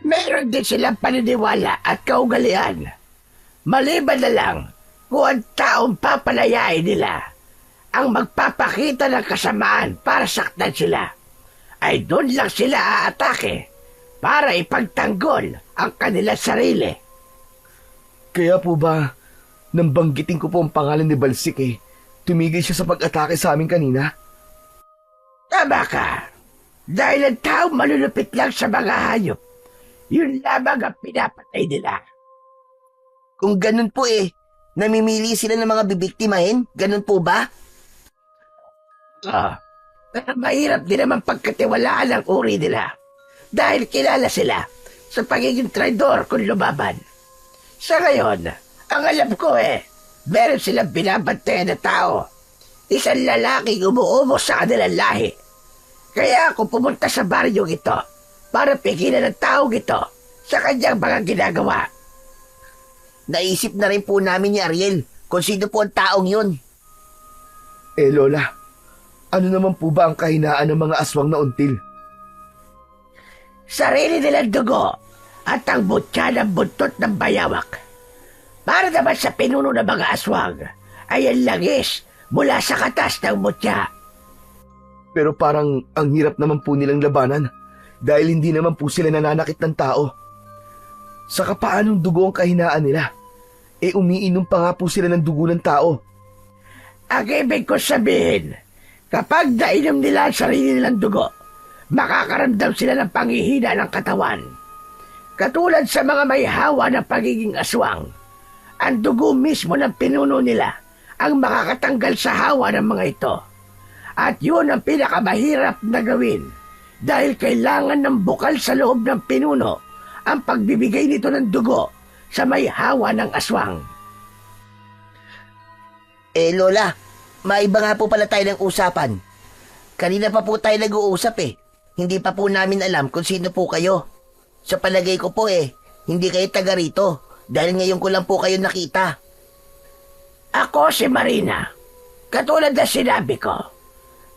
Meron din silang paniniwala at kaugalian. Maliban na lang kung ang taong papalayain nila ang magpapakita ng kasamaan para saktan sila, ay doon lang sila aatake para ipagtanggol ang kanilang sarili. Kaya po ba, nang banggitin ko po ang pangalan ni Balsik tumigil siya sa pag-atake sa amin kanina? Tama ka. Dahil ang tao malulupit lang sa mga hayop, yun lamang ang pinapatay nila. Kung ganun po namimili sila ng mga bibiktimahin? Ganun po ba? Pero mahirap din naman pagkatiwalaan ang uri nila dahil kilala sila sa pagiging traidor kung lumaban. Sa ngayon, ang alam ko meron silang binabantayan na tao. Isang lalaking umuumo sa kanilang lahi. Kaya ako pumunta sa baryong ito para pigilan ang taong ito sa kanyang mga ginagawa. Naisip na rin po namin ni Ariel kung sino po ang taong yun. Lola, ano naman po ba ang kahinaan ng mga aswang na until? Sarili nilang dugo at ang butya ng buntot ng bayawak. Para naman sa pinuno ng mga aswang ay ang langis mula sa katas ng butya. Pero parang ang hirap naman po nilang labanan dahil hindi naman po sila nananakit ng tao. Saka paanong dugo ang kahinaan nila? Umiinom pa nga po sila ng dugo ng tao. Ang ibig ko sabihin, kapag nainom nila ang sarili nilang dugo, makakaramdam sila ng panghihina ng katawan. Katulad sa mga may hawa ng pagiging aswang, ang dugo mismo ng pinuno nila ang makakatanggal sa hawa ng mga ito. At yun ang pinakamahirap na gawin dahil kailangan ng bukal sa loob ng pinuno ang pagbibigay nito ng dugo sa may hawa ng aswang. Lola, maiba nga po pala tayo ng usapan. Kanina pa po tayo nag-uusap Hindi pa po namin alam kung sino po kayo. Sa palagay ko po hindi kayo taga rito dahil ngayon ko lang po kayo nakita. Ako si Marina. Katulad na sinabi ko,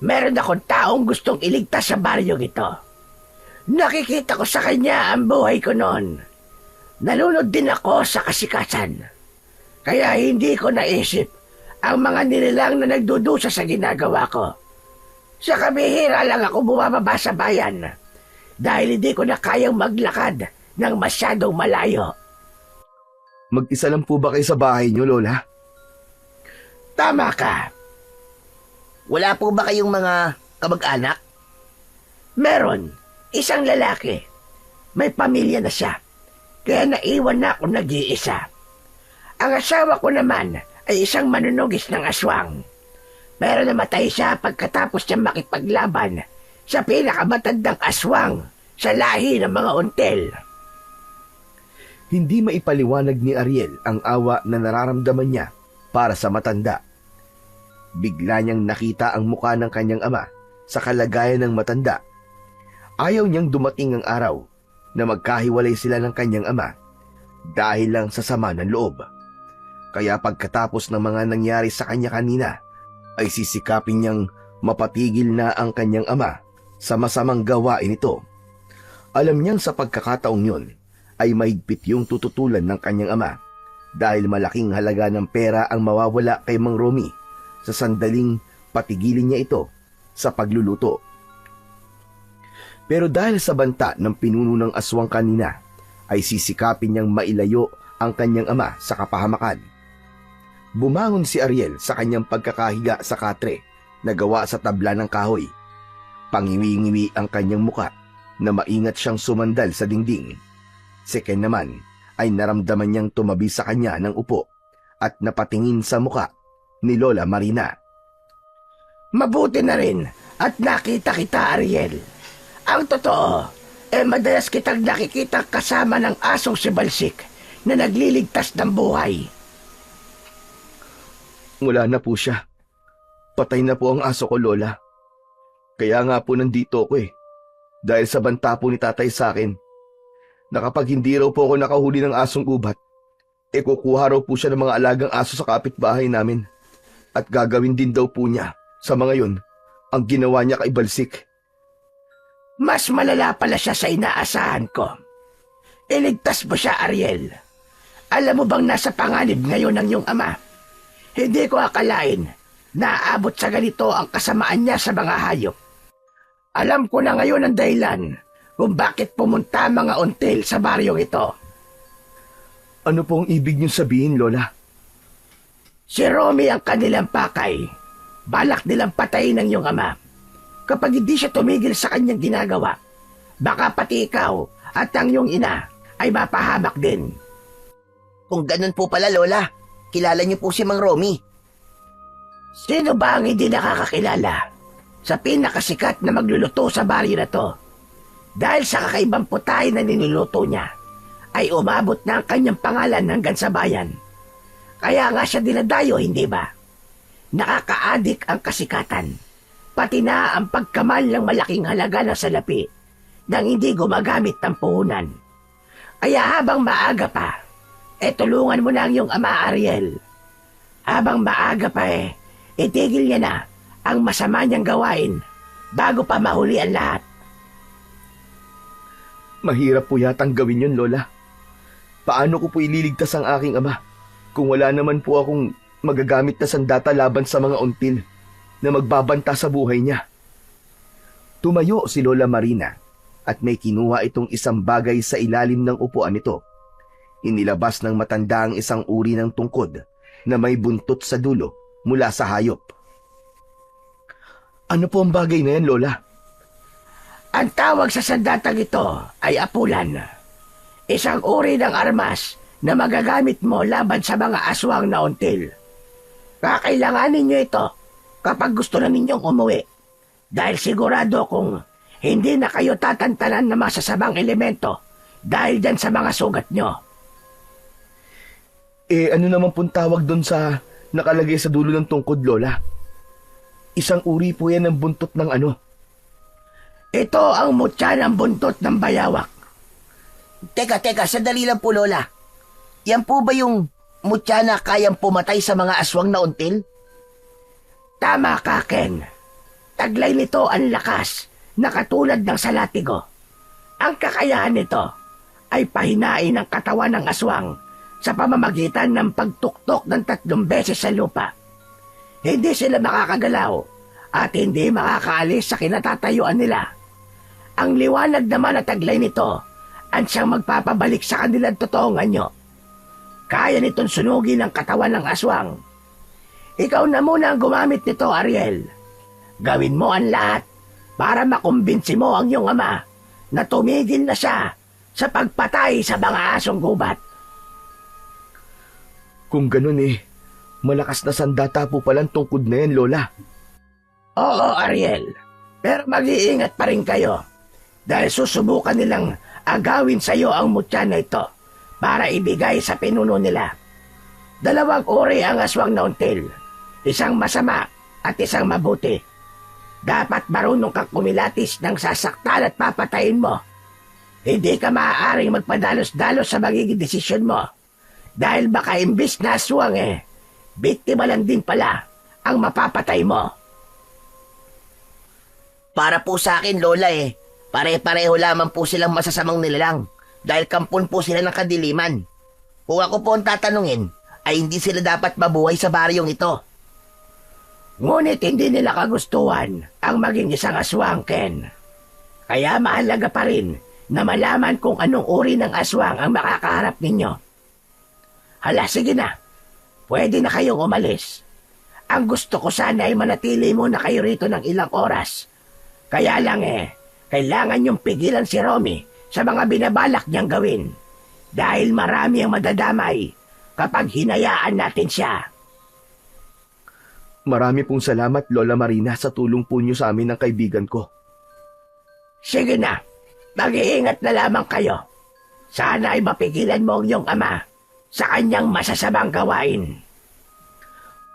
meron akong taong gustong iligtas sa baryong ito. Nakikita ko sa kanya ang buhay ko noon. Nalunod din ako sa kasikasan. Kaya hindi ko naisip ang mga nilalang na nagdudusa sa ginagawa ko. Sa kabihira lang ako bumababa sa bayan dahil hindi ko na kayang maglakad ng masyadong malayo. Mag-isa lang po ba kayo sa bahay niyo, Lola? Tama ka. Wala po ba kayong mga kamag-anak? Meron. Isang lalaki. May pamilya na siya. Kaya naiwan na ako nag-iisa. Ang asawa ko naman ay isang manunugis ng aswang. Pero namatay siya pagkatapos niya makipaglaban sa pinakamatandang aswang sa lahi ng mga until. Hindi maipaliwanag ni Ariel ang awa na nararamdaman niya para sa matanda. Bigla niyang nakita ang mukha ng kanyang ama sa kalagayan ng matanda. Ayaw niyang dumating ang araw na magkahiwalay sila ng kanyang ama dahil lang sa sama ng loob. Kaya pagkatapos ng mga nangyari sa kanya kanina, ay sisikapin niyang mapatigil na ang kanyang ama sa masamang gawain ito. Alam niyang sa pagkakataong yun ay mahigpit yung tututulan ng kanyang ama dahil malaking halaga ng pera ang mawawala kay Mang Romy sa sandaling patigilin niya ito sa pagluluto. Pero dahil sa banta ng pinuno ng aswang kanina, ay sisikapin niyang mailayo ang kanyang ama sa kapahamakan. Bumangon si Ariel sa kanyang pagkakahiga sa katre na gawa sa tabla ng kahoy. Pangiwi-ngiwi ang kanyang muka na maingat siyang sumandal sa dingding. Si Ken naman ay naramdaman niyang tumabi sa kanya ng upo at napatingin sa muka ni Lola Marina. Mabuti na rin at nakita kita, Ariel. Ang totoo, madalas kitang nakikita kasama ng asong si Balsik na nagliligtas ng buhay. Wala na po siya. Patay na po ang aso ko, Lola. Kaya nga po nandito ako dahil sa banta po ni tatay sa akin na kapag hindi raw po ako nakahuli ng asong ubat, kukuha raw po siya ng mga alagang aso sa kapitbahay namin. At gagawin din daw po niya sa mga yon ang ginawa niya kay Balsik. Mas malala pala siya sa inaasahan ko. Iligtas mo siya, Ariel. Alam mo bang nasa panganib ngayon ng iyong ama? Hindi ko akalain na aabot sa ganito ang kasamaan niya sa mga hayop. Alam ko na ngayon ang dahilan kung bakit pumunta mga until sa baryong ito. Ano po ang ibig niyong sabihin, Lola? Si Romy ang kanilang pakay. Balak nilang patayin ang iyong ama. Kapag hindi siya tumigil sa kanyang ginagawa, baka pati ikaw at ang iyong ina ay mapahamak din. Kung ganun po pala, Lola, kilala niyo po si Mang Romy. Sino ba ang hindi nakakakilala sa pinakasikat na magluluto sa baryo na to? Dahil sa kakaibang putahe na niluluto niya, ay umabot na ang kanyang pangalan hanggang sa bayan. Kaya nga siya dinadayo, hindi ba? Nakakaadik ang kasikatan, pati na ang pagkamal ng malaking halaga ng salapi nang hindi gumagamit ng puhunan. Kaya habang maaga pa, tulungan mo na ang iyong ama Ariel. Habang maaga pa itigil niya na ang masama niyang gawain bago pa mahuli ang lahat. Mahirap po yatang gawin yun, Lola. Paano ko po ililigtas ang aking ama kung wala naman po akong magagamit na sandata laban sa mga until na magbabanta sa buhay niya? Tumayo si Lola Marina at may kinuha itong isang bagay sa ilalim ng upuan nito. Inilabas ng matanda ang isang uri ng tungkod na may buntot sa dulo mula sa hayop. Ano po ang bagay na yan, Lola? Ang tawag sa sandatang ito ay apulan. Isang uri ng armas na magagamit mo laban sa mga aswang na until. Kakailanganin niyo ito kapag gusto na ninyong umuwi. Dahil sigurado kung hindi na kayo tatantanan ng masasamang elemento dahil dyan sa mga sugat nyo. Ano naman pong tawag doon sa nakalagay sa dulo ng tungkod, Lola? Isang uri po yan ng buntot ng ano? Ito ang mutya ng buntot ng bayawak. Teka, sandali lang po, Lola. Yan po ba yung mutya na kayang pumatay sa mga aswang na until? Tama ka, Ken. Taglay nito ang lakas na katulad ng salatigo. Ang kakayahan nito ay pahinain ang katawan ng aswang sa pamamagitan ng pagtuktok ng 3 beses sa lupa. Hindi sila makakagalaw at hindi makakaalis sa kinatatayuan nila. Ang liwanag naman na taglay nito ang siyang magpapabalik sa kanilang totoong anyo. Kaya nitong sunugin ang katawan ng aswang. Ikaw na muna ang gumamit nito, Ariel. Gawin mo ang lahat para makumbinsi mo ang iyong ama na tumigil na siya sa pagpatay sa mga asong gubat. Kung ganun malakas na sandata po palang tungkod na yan, Lola. Oo, Ariel. Pero mag-iingat pa rin kayo dahil susubukan nilang agawin sa iyo ang mutya na ito para ibigay sa pinuno nila. 2 uri ang aswang na until, isang masama at isang mabuti. Dapat marunong kang kumilatis ng sasaktan at papatayin mo. Hindi ka maaaring magpadalos-dalos sa magiging desisyon mo dahil baka imbis na aswang biktima lang din pala ang mapapatay mo. Para po sa akin, Lola pare-pareho lamang po silang masasamang nilalang dahil kampon po sila ng kadiliman. Kung ako po ang tatanungin, ay hindi sila dapat mabuhay sa baryong ito. Ngunit hindi nila kagustuhan ang maging isang aswang, Ken. Kaya mahalaga pa rin na malaman kung anong uri ng aswang ang makakaharap ninyo. Hala, sige na. Pwede na kayong umalis. Ang gusto ko sana ay manatili muna kayo rito ng ilang oras. Kaya lang kailangan niyong pigilan si Romy sa mga binabalak niyang gawin. Dahil marami ang madadamay kapag hinayaan natin siya. Marami pong salamat, Lola Marina, sa tulong po niyo sa amin ng kaibigan ko. Sige na, mag-iingat na lamang kayo. Sana ay mapigilan mo ang iyong ama sa kanyang masasamang gawain.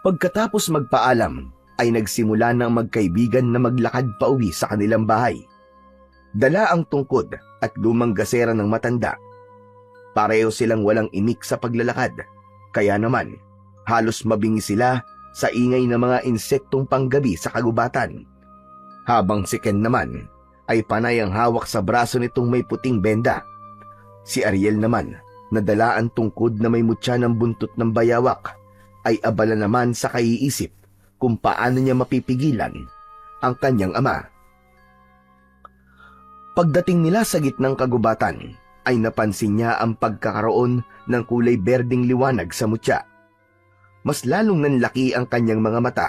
Pagkatapos magpaalam, ay nagsimula ng magkaibigan na maglakad pauwi sa kanilang bahay. Dala ang tungkod at lumang gasera ng matanda. Pareho silang walang imik sa paglalakad, kaya naman halos mabingi sila sa ingay ng mga insektong panggabi sa kagubatan. Habang si Ken naman ay panay ang hawak sa braso nitong may puting benda. Si Ariel naman, na dala ang tungkod na may mutya ng buntot ng bayawak, ay abala naman sa kaiisip kung paano niya mapipigilan ang kanyang ama. Pagdating nila sa gitnang kagubatan, ay napansin niya ang pagkakaroon ng kulay berdeng liwanag sa mutya. Mas lalong nanlaki ang kanyang mga mata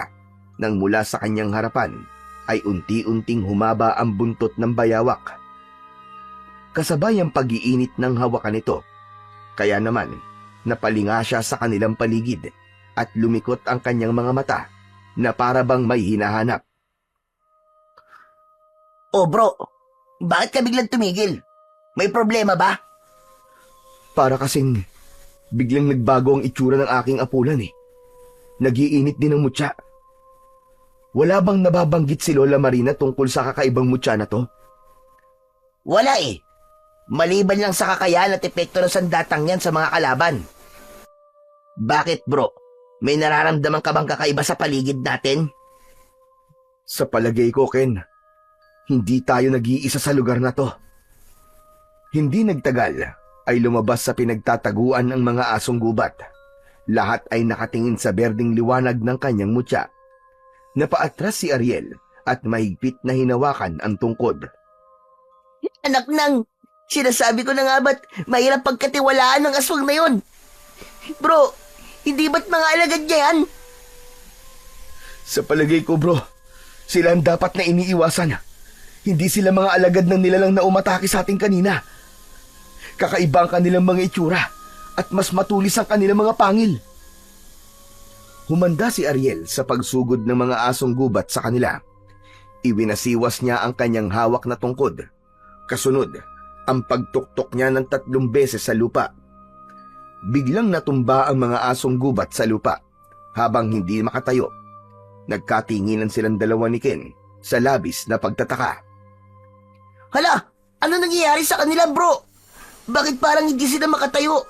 nang mula sa kanyang harapan ay unti-unting humaba ang buntot ng bayawak. Kasabay ang pag-iinit ng hawakan nito, kaya naman napalinga siya sa kanilang paligid at lumikot ang kanyang mga mata na para bang may hinahanap. Oh bro, bakit ka biglang tumigil? May problema ba? Para kasing biglang nagbago ang itsura ng aking apulan eh. Nagiinit din ang mutya. Wala bang nababanggit si Lola Marina tungkol sa kakaibang mutya na to? Wala eh. Maliban lang sa kakayahan at epekto ng sandatang yan sa mga kalaban. Bakit bro? May nararamdaman ka bang kakaiba sa paligid natin? Sa palagay ko, Ken, hindi tayo nag-iisa sa lugar na to. Hindi nagtagal ay lumabas sa pinagtataguan ang mga asong gubat. Lahat ay nakatingin sa berdeng liwanag ng kanyang mutya. Napaatras si Ariel at mahigpit na hinawakan ang tungkod. Anak nang, sinasabi ko na nga ba't mahirap pagkatiwalaan ng aswang na yun? Bro, hindi ba't mga alagad niya yan? Sa palagay ko, bro, sila ang dapat na iniiwasan. Hindi sila mga alagad ng nilalang na umatake sa ating kanina. Kakaiba ang kanilang mga itsura at mas matulis ang kanilang mga pangil. Humanda si Ariel sa pagsugod ng mga asong gubat sa kanila. Iwinasiwas niya ang kanyang hawak na tungkod. Kasunod, ang pagtuktok niya ng 3 beses sa lupa. Biglang natumba ang mga asong gubat sa lupa habang hindi makatayo. Nagkatinginan silang dalawa ni Ken sa labis na pagtataka. Hala, ano nangyayari sa kanila bro? Bakit parang hindi sila makatayo?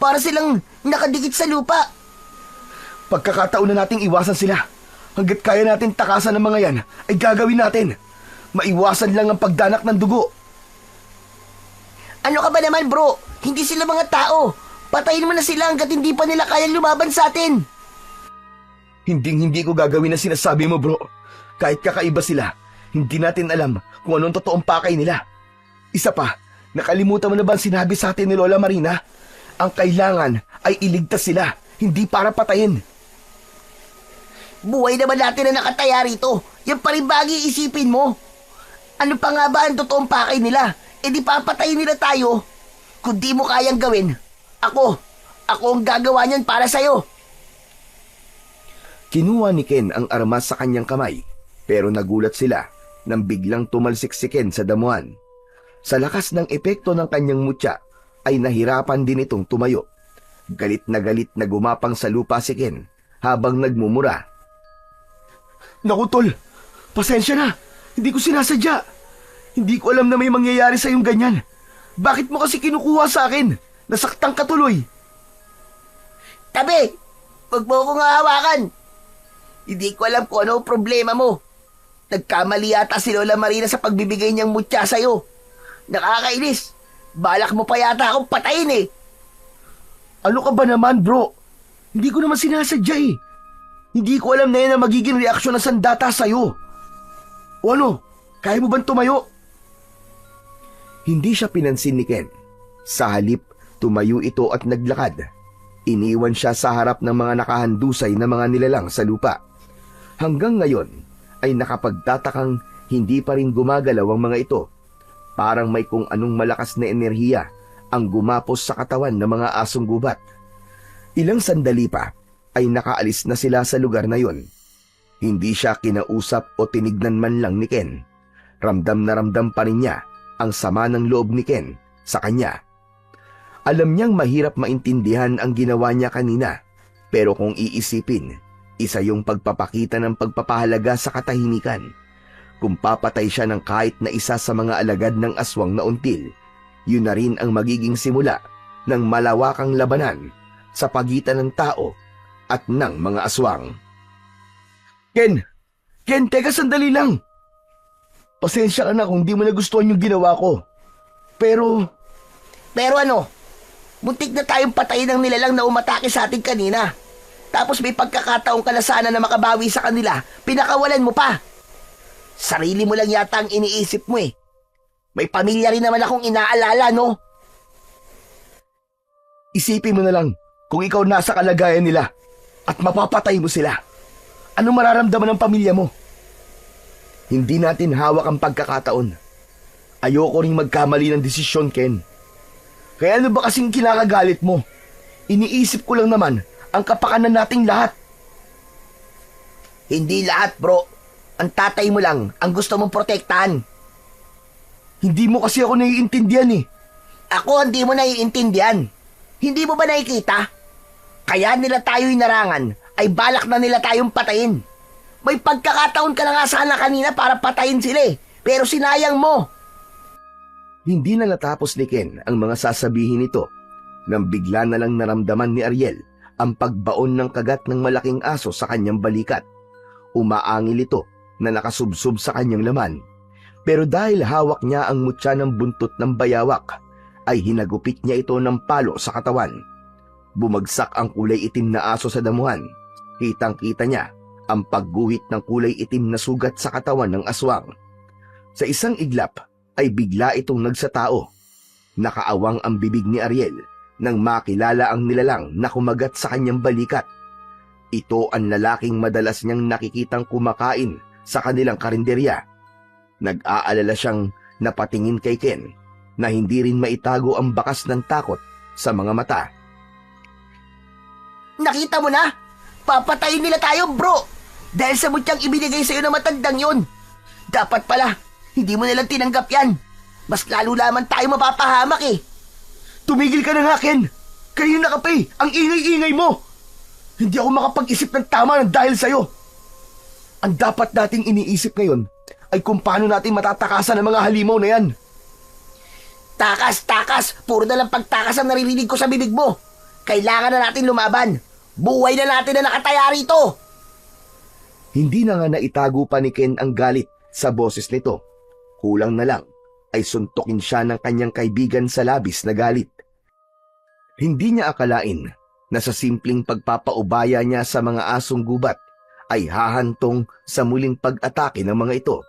Para silang nakadikit sa lupa. Pagkakataon na nating iwasan sila. Hanggat kaya natin takasan ng mga yan, ay gagawin natin. Maiwasan lang ang pagdanak ng dugo. Ano ka ba naman bro? Hindi sila mga tao. Patayin mo na sila hanggat hindi pa nila kayang lumaban sa atin. Hindi ko gagawin ang sinasabi mo, bro. Kahit kakaiba sila, hindi natin alam kung anong totoong pakay nila. Isa pa, nakalimutan mo na ba ang sinabi sa atin ni Lola Marina? Ang kailangan ay iligtas sila, hindi para patayin. Buhay naman natin na nakataya rito. Yan pa rin bagay isipin mo. Ano pa nga ba ang totoong pakay nila? E di papatayin nila tayo. Kung di mo kayang gawin, ako ang gagawa niyan para sa'yo. Kinuha ni Ken ang armas sa kanyang kamay, pero nagulat sila nang biglang tumalsik si Ken sa damuhan. Sa lakas ng epekto ng kanyang mutya, ay nahirapan din itong tumayo. Galit na gumapang sa lupa si Ken habang nagmumura. Naku tol, pasensya na. Hindi ko sinasadya. Hindi ko alam na may mangyayari sa iyong ganyan. Bakit mo kasi kinukuha sa akin? Nasaktan ka tuloy. Tabi! Huwag mo akong hahawakan. Hindi ko alam kung ano ang problema mo. Nagkamali yata si Lola Marina sa pagbibigay niyang mutya sa'yo. Nakakainis. Balak mo pa yata akong patayin eh. Ano ka ba naman, bro? Hindi ko naman sinasadya eh. Hindi ko alam na yan ang magiging reaksyon ng sandata sa'yo. O ano, kaya mo bang tumayo? Hindi siya pinansin ni Ken. Sa halip, tumayo ito at naglakad. Iniwan siya sa harap ng mga nakahandusay na mga nilalang sa lupa. Hanggang ngayon ay nakapagtatakang hindi pa rin gumagalaw ang mga ito. Parang may kung anong malakas na enerhiya ang gumapos sa katawan ng mga asong gubat. Ilang sandali pa ay nakaalis na sila sa lugar na yon. Hindi siya kinausap o tinignan man lang ni Ken. Ramdam na ramdam pa rin niya ang sama ng loob ni Ken sa kanya. Alam niyang mahirap maintindihan ang ginawa niya kanina, pero kung iisipin, isa yung pagpapakita ng pagpapahalaga sa katahimikan. Kung papatay siya ng kahit na isa sa mga alagad ng aswang na until, yun na rin ang magiging simula ng malawakang labanan sa pagitan ng tao at ng mga aswang. Ken, teka sandali lang. Pasensya ka na kung di mo nagustuhan yung ginawa ko. Pero ano? Muntik na tayong patayin ng nilalang na umatake sa atin kanina. Tapos may pagkakataong ka na sana na makabawi sa kanila, pinakawalan mo pa. Sarili mo lang yata ang iniisip mo eh. May pamilya rin naman akong inaalala, no? Isipin mo na lang kung ikaw nasa kalagayan nila at mapapatay mo sila. Ano mararamdaman ng pamilya mo? Hindi natin hawak ang pagkakataon. Ayoko ring magkamali ng desisyon, Ken. Kaya ano ba kasing kinakagalit mo? Iniisip ko lang naman ang kapakanan nating lahat. Hindi lahat, bro. Ang tatay mo lang ang gusto mong protektahan. Hindi mo kasi ako naiintindihan eh. Ako hindi mo naiintindihan. Hindi mo ba nakikita? Kaya nila tayo inarangan ay balak na nila tayong patayin. May pagkakataon ka na nga sana kanina para patayin sila eh. Pero sinayang mo. Hindi na natapos ni Ken ang mga sasabihin nito nang bigla na lang naramdaman ni Ariel ang pagbaon ng kagat ng malaking aso sa kanyang balikat. Umaangil ito na nakasubsob sa kanyang laman. Pero dahil hawak niya ang mutya ng buntot ng bayawak, ay hinagupit niya ito ng palo sa katawan. Bumagsak ang kulay itim na aso sa damuhan. Kitang-kita niya ang pagguhit ng kulay itim na sugat sa katawan ng aswang. Sa isang iglap ay bigla itong nagsatao. Nakaawang ang bibig ni Ariel nang makilala ang nilalang na kumagat sa kanyang balikat. Ito ang lalaking madalas niyang nakikitang kumakain sa kanilang karinderya. Nag-aalala siyang napatingin kay Ken na hindi rin maitago ang bakas ng takot sa mga mata. Nakita mo na? Papatayin nila tayo, bro. Dahil sa mutyang ibinigay sa'yo ng matandang yun. Dapat pala, hindi mo nilang tinanggap yan. Mas lalo lamang tayo mapapahamak eh. Tumigil ka na nga, Ken! Kanina ka pa eh! Ang ingay-ingay mo! Hindi ako makapag-isip ng tama ng dahil sa'yo. Ang dapat nating iniisip ngayon ay kung paano natin matatakasan ang mga halimaw na yan. Takas! Puro na lang pagtakas ang naririnig ko sa bibig mo. Kailangan na natin lumaban. Buhay na natin na nakataya rito. Hindi na nga naitago pa ni Ken ang galit sa boses nito. Kulang na lang ay suntukin siya ng kanyang kaibigan sa labis na galit. Hindi niya akalain na sa simpleng pagpapaubaya niya sa mga asong gubat ay hahantong sa muling pag-atake ng mga ito.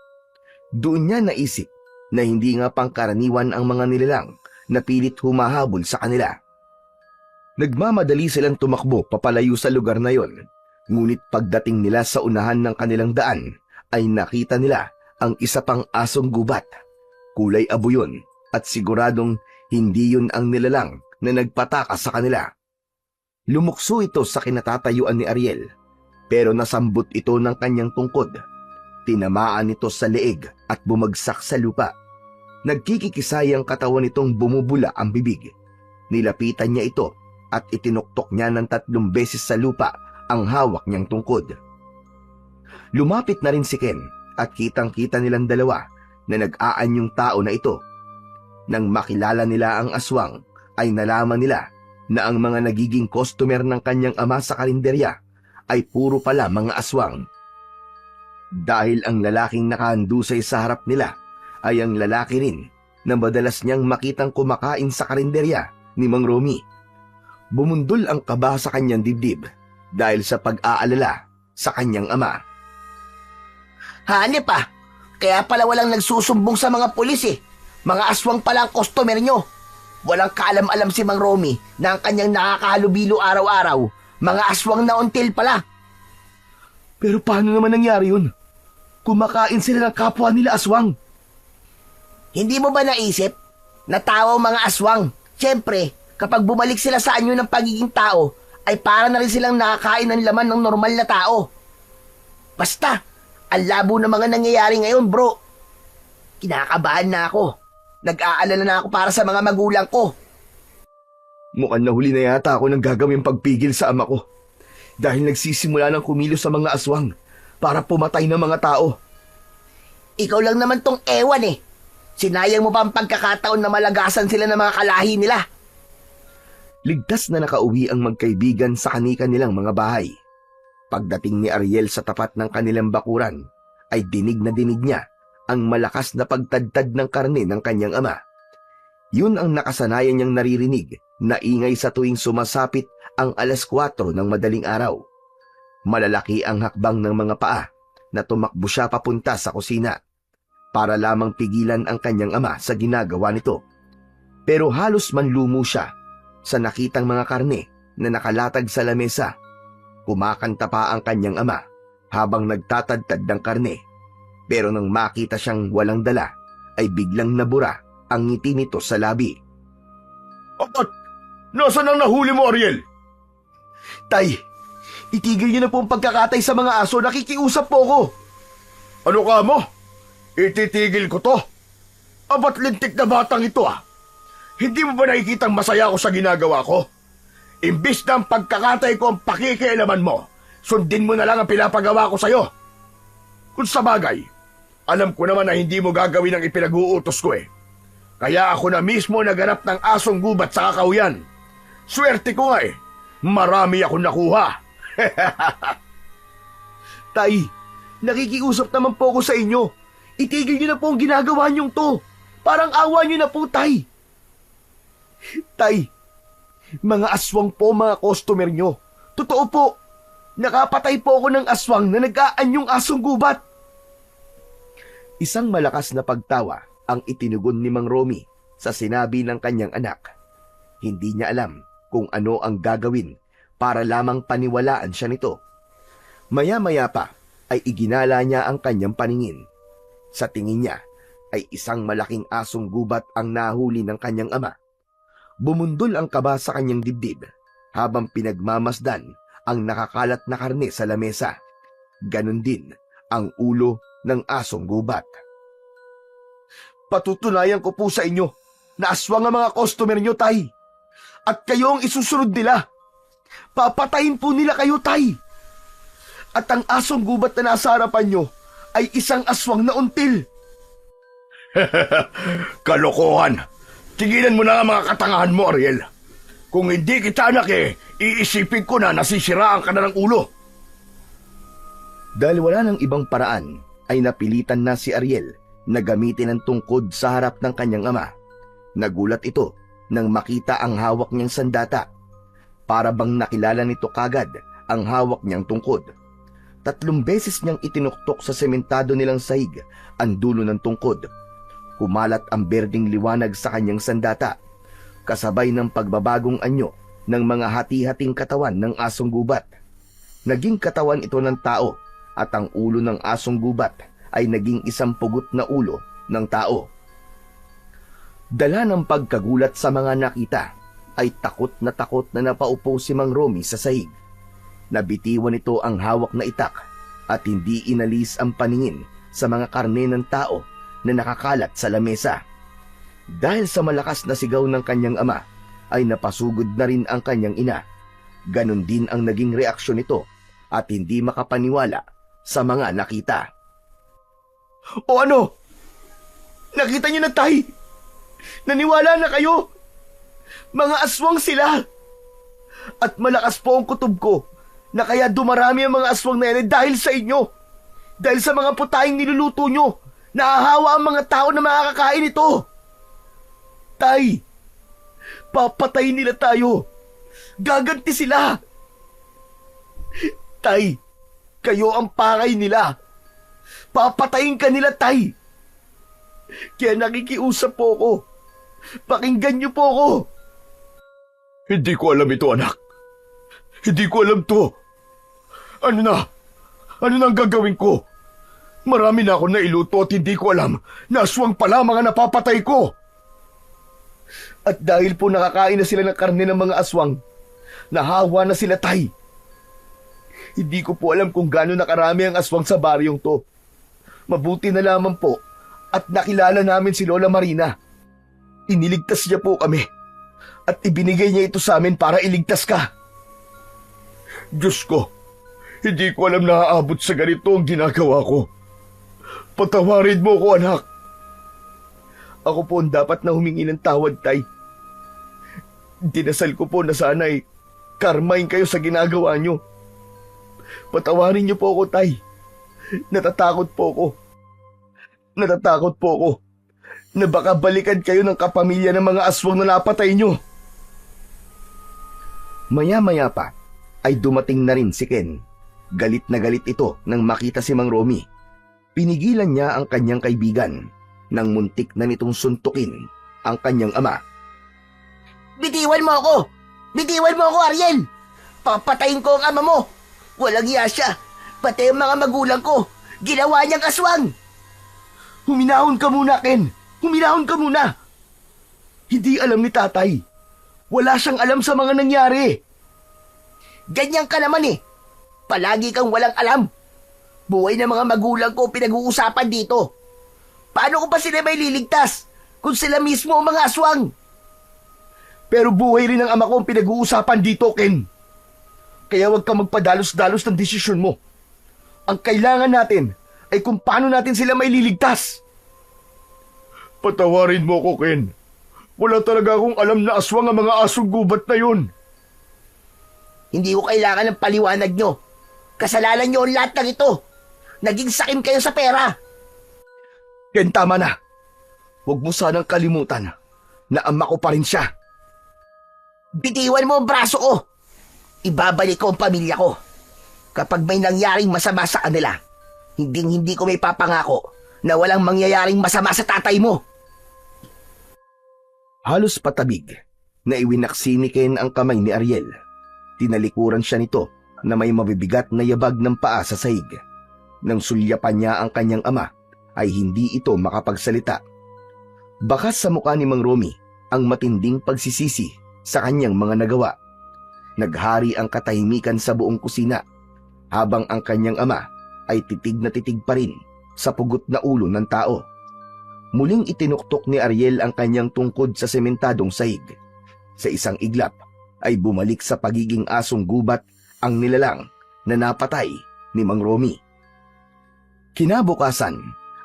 Doon niya naisip na hindi nga pangkaraniwan ang mga nilalang na pilit humahabol sa kanila. Nagmamadali silang tumakbo papalayo sa lugar na yon, ngunit pagdating nila sa unahan ng kanilang daan ay nakita nila ang isa pang asong gubat. Kulay abo yun at siguradong hindi yun ang nilalang na nagpatakas sa kanila. Lumukso ito sa kinatatayuan ni Ariel, pero nasambot ito ng kanyang tungkod. Tinamaan ito sa leeg at bumagsak sa lupa. Nagkikikisay ang katawan nitong bumubula ang bibig. Nilapitan niya ito at itinuktok niya ng 3 beses sa lupa ang hawak niyang tungkod. Lumapit na rin si Ken at kitang-kita nilang dalawa na nag-aanyong tao na ito. Nang makilala nila ang aswang, ay nalaman nila na ang mga nagiging customer ng kanyang ama sa karinderya ay puro pala mga aswang. Dahil ang lalaking nakahandusay sa harap nila ay ang lalaki rin na madalas niyang makitang kumakain sa karinderya ni Mang Romy. Bumundol ang kaba sa kanyang dibdib dahil sa pag-aalala sa kanyang ama. Hanip ah, kaya pala walang nagsusumbong sa mga pulis eh. Mga aswang pala ang customer nyo. Walang kaalam-alam si Mang Romy na ang kanyang nakakahalubilo araw-araw. Mga aswang na until pala. Pero paano naman nangyari yun? Kumakain sila ng kapwa nila aswang. Hindi mo ba naisip na tao ang mga aswang? Siyempre, kapag bumalik sila sa anyo ng pagiging tao, ay para na rin silang nakakain ng laman ng normal na tao. Basta, ang labo ng mga nangyayari ngayon, bro. Kinakabahan na ako. Nag-aalala na ako para sa mga magulang ko. Mukhang nahuli na yata ako ng gagawing pagpigil sa ama ko. Dahil nagsisimula ng kumilos sa mga aswang para pumatay ng mga tao. Ikaw lang naman tong ewan eh. Sinayang mo pa ang pagkakataon na malagasan sila ng mga kalahi nila. Ligtas na nakauwi ang magkaibigan sa kani-kanilang mga bahay. Pagdating ni Ariel sa tapat ng kanilang bakuran, ay dinig na dinig niya ang malakas na pagtadtad ng karne ng kanyang ama. Yun ang nakasanayan niyang naririnig na ingay sa tuwing sumasapit ang 4:00 ng madaling araw. Malalaki ang hakbang ng mga paa na tumakbo siya papunta sa kusina para lamang pigilan ang kanyang ama sa ginagawa nito. Pero halos manlumo siya sa nakitang mga karne na nakalatag sa lamesa. Kumakanta pa ang kanyang ama habang nagtatadtad ng karne. Pero nang makita siyang walang dala, ay biglang nabura ang ngiti nito sa labi. At nasaan ang nahuli mo, Ariel? Tay, itigil niyo na po ang pagkakatay sa mga aso. Nakikiusap po ako. Ano ka mo? Ititigil ko to. Abat lintik na batang ito ah. Hindi mo ba nakikitang masaya ako sa ginagawa ko? Imbis na ang pagkakatay ko ang pakikialaman mo, sundin mo na lang ang pinapagawa ko sa'yo. Kung sa bagay, alam ko naman na hindi mo gagawin ang ipinag-uutos ko eh. Kaya ako na mismo naganap ng asong gubat sa kakauyan. Swerte ko nga eh. Marami akong nakuha. Tay, nakikiusap naman po ako sa inyo. Itigil niyo na po ang ginagawa niyong to. Parang awa niyo na po, Tay. Tay, mga aswang po mga customer niyo. Totoo po, nakapatay po ako ng aswang na nag-aanyong asong gubat. Isang malakas na pagtawa ang itinugon ni Mang Romy sa sinabi ng kanyang anak. Hindi niya alam kung ano ang gagawin para lamang paniwalaan siya nito. Maya-maya pa ay iginala niya ang kanyang paningin. Sa tingin niya ay isang malaking asong gubat ang nahuli ng kanyang ama. Bumundol ang kaba sa kanyang dibdib habang pinagmamasdan ang nakakalat na karne sa lamesa. Ganon din ang ulo ng asong gubat. Patutunayan ko po sa inyo na aswang ang mga customer niyo, Tay. At kayo ang isusunod nila. Papatayin po nila kayo, Tay. At ang asong gubat na nasa harapan niyo ay isang aswang na until. Kalokohan! Tigilan mo na ang mga katangahan mo, Ariel. Kung hindi kita anak iisipin ko na nasisiraan ka na ng ulo. Dahil wala ng ibang paraan, ay napilitan na si Ariel na gamitin ang tungkod sa harap ng kanyang ama. Nagulat ito nang makita ang hawak niyang sandata. Para bang nakilala nito kagad ang hawak niyang tungkod. 3 beses niyang itinuktok sa sementado nilang sahig ang dulo ng tungkod. Kumalat ang berdeng liwanag sa kanyang sandata, kasabay ng pagbabagong anyo ng mga hati-hating katawan ng asong gubat. Naging katawan ito ng tao at ang ulo ng asong gubat ay naging isang pugot na ulo ng tao. Dala ng pagkagulat sa mga nakita, ay takot na napaupo si Mang Romy sa sahig. Nabitiwan ito ang hawak na itak at hindi inalis ang paningin sa mga karne ng tao na nakakalat sa lamesa. Dahil sa malakas na sigaw ng kanyang ama, ay napasugod na rin ang kanyang ina. Ganon din ang naging reaksyon nito at hindi makapaniwala sa mga nakita. O ano? Nakita niyo na, Tay? Naniwala na kayo? Mga aswang sila! At malakas po ang kutob ko na kaya dumarami ang mga aswang na yan dahil sa inyo. Dahil sa mga putahing niluluto nyo, nahahawa ang mga tao na makakakain ito. Tay, papatayin nila tayo. Gaganti sila. Tay, kayo ang pakay nila. Papatayin ka nila, Tay. Kaya nakikiusap po ako. Pakinggan niyo po ako. Hindi ko alam ito, anak. Hindi ko alam to. Ano na? Ano na ang gagawin ko? Marami na ako nailuto at hindi ko alam na aswang pala mga napapatay ko. At dahil po nakakain na sila ng karne ng mga aswang, nahawa na sila, Tay. Hindi ko po alam kung gaano nakarami ang aswang sa baryong to. Mabuti na lamang po at nakilala namin si Lola Marina. Iniligtas niya po kami at ibinigay niya ito sa amin para iligtas ka. Diyos ko, hindi ko alam na aabot sa ganito ang ginagawa ko. Patawarin mo ko, anak. Ako po ang dapat na humingi ng tawad, Tay. Dinasal ko po na sana'y karmain kayo sa ginagawa niyo. Patawarin niyo po ako, Tay. Natatakot po ako. Natatakot po ako na baka balikan kayo ng kapamilya ng mga aswang na napatay niyo. Maya-maya pa ay dumating na rin si Ken. Galit na galit ito nang makita si Mang Romy. Pinigilan niya ang kanyang kaibigan nang muntik na nitong suntukin ang kanyang ama. Bitiwan mo ako! Bitiwan mo ako, Ariel! Papatayin ko ang ama mo! Walang iya siya! Pati ang mga magulang ko! Ginawa niyang aswang! Huminahon ka muna, Ken. Huminahon ka muna. Hindi alam ni tatay. Wala siyang alam sa mga nangyari. Ganyan ka naman eh! Palagi kang walang alam! Buhay ng mga magulang ko pinag-uusapan dito! Paano ko pa sila may liligtas kung sila mismo ang mga aswang? Pero buhay rin ng ama ko ang pinag-uusapan dito, Ken. Kaya huwag kang magpadalos-dalos ng desisyon mo. Ang kailangan natin ay kung paano natin sila may liligtas. Patawarin mo ko, Ken. Wala talaga akong alam na aswang ang mga asong gubat na yun. Hindi ko kailangan ng paliwanag nyo. Kasalanan nyo ang lahat ng ito. Naging sakim kayo sa pera. Ken, tama na. Huwag mo sanang kalimutan na ama ko pa rin siya. Bitiwan mo ang braso ko. Ibabalik ko ang pamilya ko. Kapag may nangyaring masama sa kanila, hindi ko may papangako na walang mangyayaring masama sa tatay mo. Halos patabig na iwinaksi ni Ken ang kamay ni Ariel. Tinalikuran siya nito na may mabibigat na yabag ng paa sa sahig. Nang sulyapan niya ang kanyang ama, ay hindi ito makapagsalita. Bakas sa mukha ni Mang Romy ang matinding pagsisisi sa kanyang mga nagawa. Naghari ang katahimikan sa buong kusina, habang ang kanyang ama ay titig na titig pa rin sa pugot na ulo ng tao. Muling itinuktok ni Ariel ang kanyang tungkod sa sementadong sahig. Sa isang iglap ay bumalik sa pagiging asong gubat ang nilalang na napatay ni Mang Romy. Kinabukasan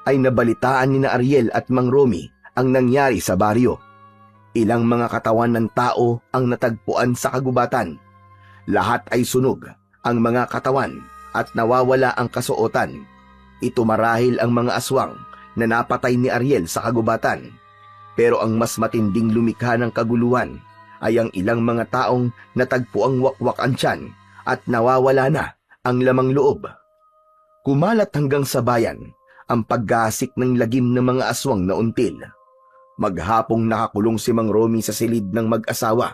ay nabalitaan ni na Ariel at Mang Romy ang nangyari sa baryo. Ilang mga katawan ng tao ang natagpuan sa kagubatan. Lahat ay sunog ang mga katawan at nawawala ang kasuotan. Ito marahil ang mga aswang na napatay ni Ariel sa kagubatan. Pero ang mas matinding lumikha ng kaguluhan ay ang ilang mga taong natagpuang wakwak ang tiyan at nawawala na ang lamang loob. Kumalat hanggang sa bayan ang paggasik ng lagim ng mga aswang na until. Maghapong nakakulong si Mang Romy sa silid ng mag-asawa.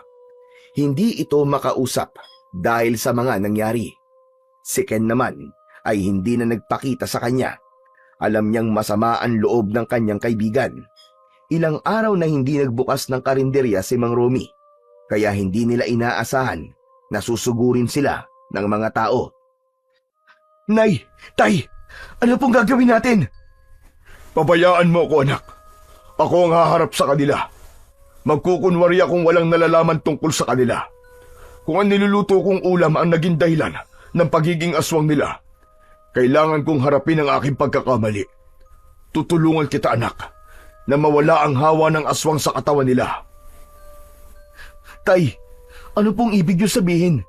Hindi ito makausap dahil sa mga nangyari. Si Ken naman ay hindi na nagpakita sa kanya. Alam niyang masama ang loob ng kanyang kaibigan. Ilang araw na hindi nagbukas ng karinderya si Mang Romy, kaya hindi nila inaasahan na susugurin sila ng mga tao. Nay! Tay! Ano pong gagawin natin? Pabayaan mo ko, anak. Ako ang haharap sa kanila. Magkukunwari akong walang nalalaman tungkol sa kanila. Kung ang niluluto kong ulam ang naging dahilan ng pagiging aswang nila, kailangan kong harapin ang aking pagkakamali. Tutulungan kita, anak, na mawala ang hawa ng aswang sa katawan nila. Tay, ano pong ibig niyo sabihin?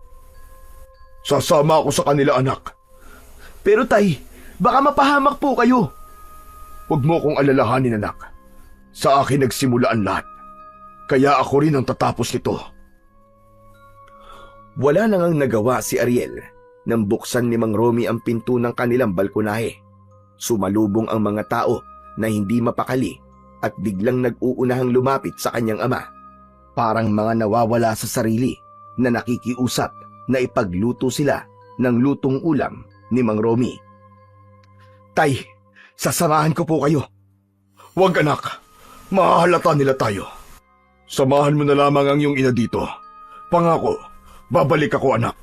Sasama ako sa kanila, anak. Pero tay, baka mapahamak po kayo. Huwag mo kong alalahanin, anak. Sa akin nagsimula ang lahat. Kaya ako rin ang tatapos nito. Wala nang nagawa si Ariel nang buksan ni Mang Romy ang pinto ng kanilang balkonahe. Sumalubong ang mga tao na hindi mapakali at biglang nag-uunahang lumapit sa kanyang ama. Parang mga nawawala sa sarili na nakikiusap na ipagluto sila ng lutong ulam ni Mang Romy. Tay, sasamahan ko po kayo. Huwag, anak. Mahahalata nila tayo. Samahan mo na lamang ang iyong ina dito. Pangako, babalik ako, anak.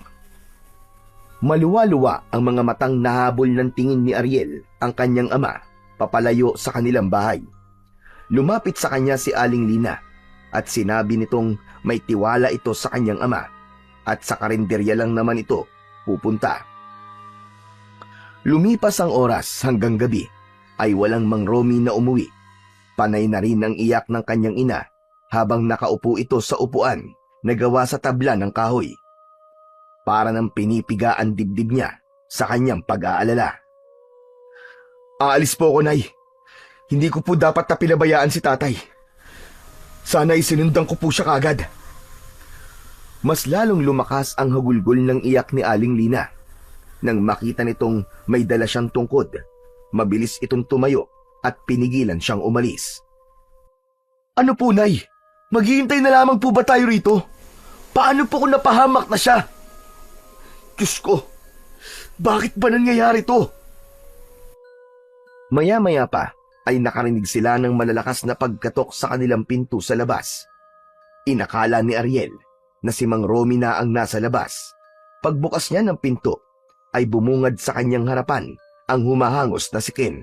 Maluwa-luwa ang mga matang nahabol ng tingin ni Ariel ang kanyang ama papalayo sa kanilang bahay. Lumapit sa kanya si Aling Lina at sinabi nitong may tiwala ito sa kanyang ama at sa karinderya lang naman ito pupunta. Lumipas ang oras hanggang gabi ay walang Mang Romy na umuwi. Panay na rin ang iyak ng kanyang ina habang nakaupo ito sa upuan na gawa sa tabla ng kahoy. Para nang pinipiga ang dibdib niya sa kanyang pag-aalala. Aalis po ako, Nay. Hindi ko po dapat na pinabayaan si tatay. Sana'y sinundan ko po siya kaagad. Mas lalong lumakas ang hagulgol ng iyak ni Aling Lina. Nang makita nitong may dala siyang tungkod, mabilis itong tumayo at pinigilan siyang umalis. Ano po, Nay? Maghihintay na lamang po ba tayo rito? Paano po kung napahamak na siya? Diyos ko, bakit ba nangyayari to? Maya-maya pa ay nakarinig sila ng malalakas na pagkatok sa kanilang pinto sa labas. Inakala ni Ariel na si Mang Romy na ang nasa labas. Pagbukas niya ng pinto ay bumungad sa kanyang harapan ang humahangos na si Ken.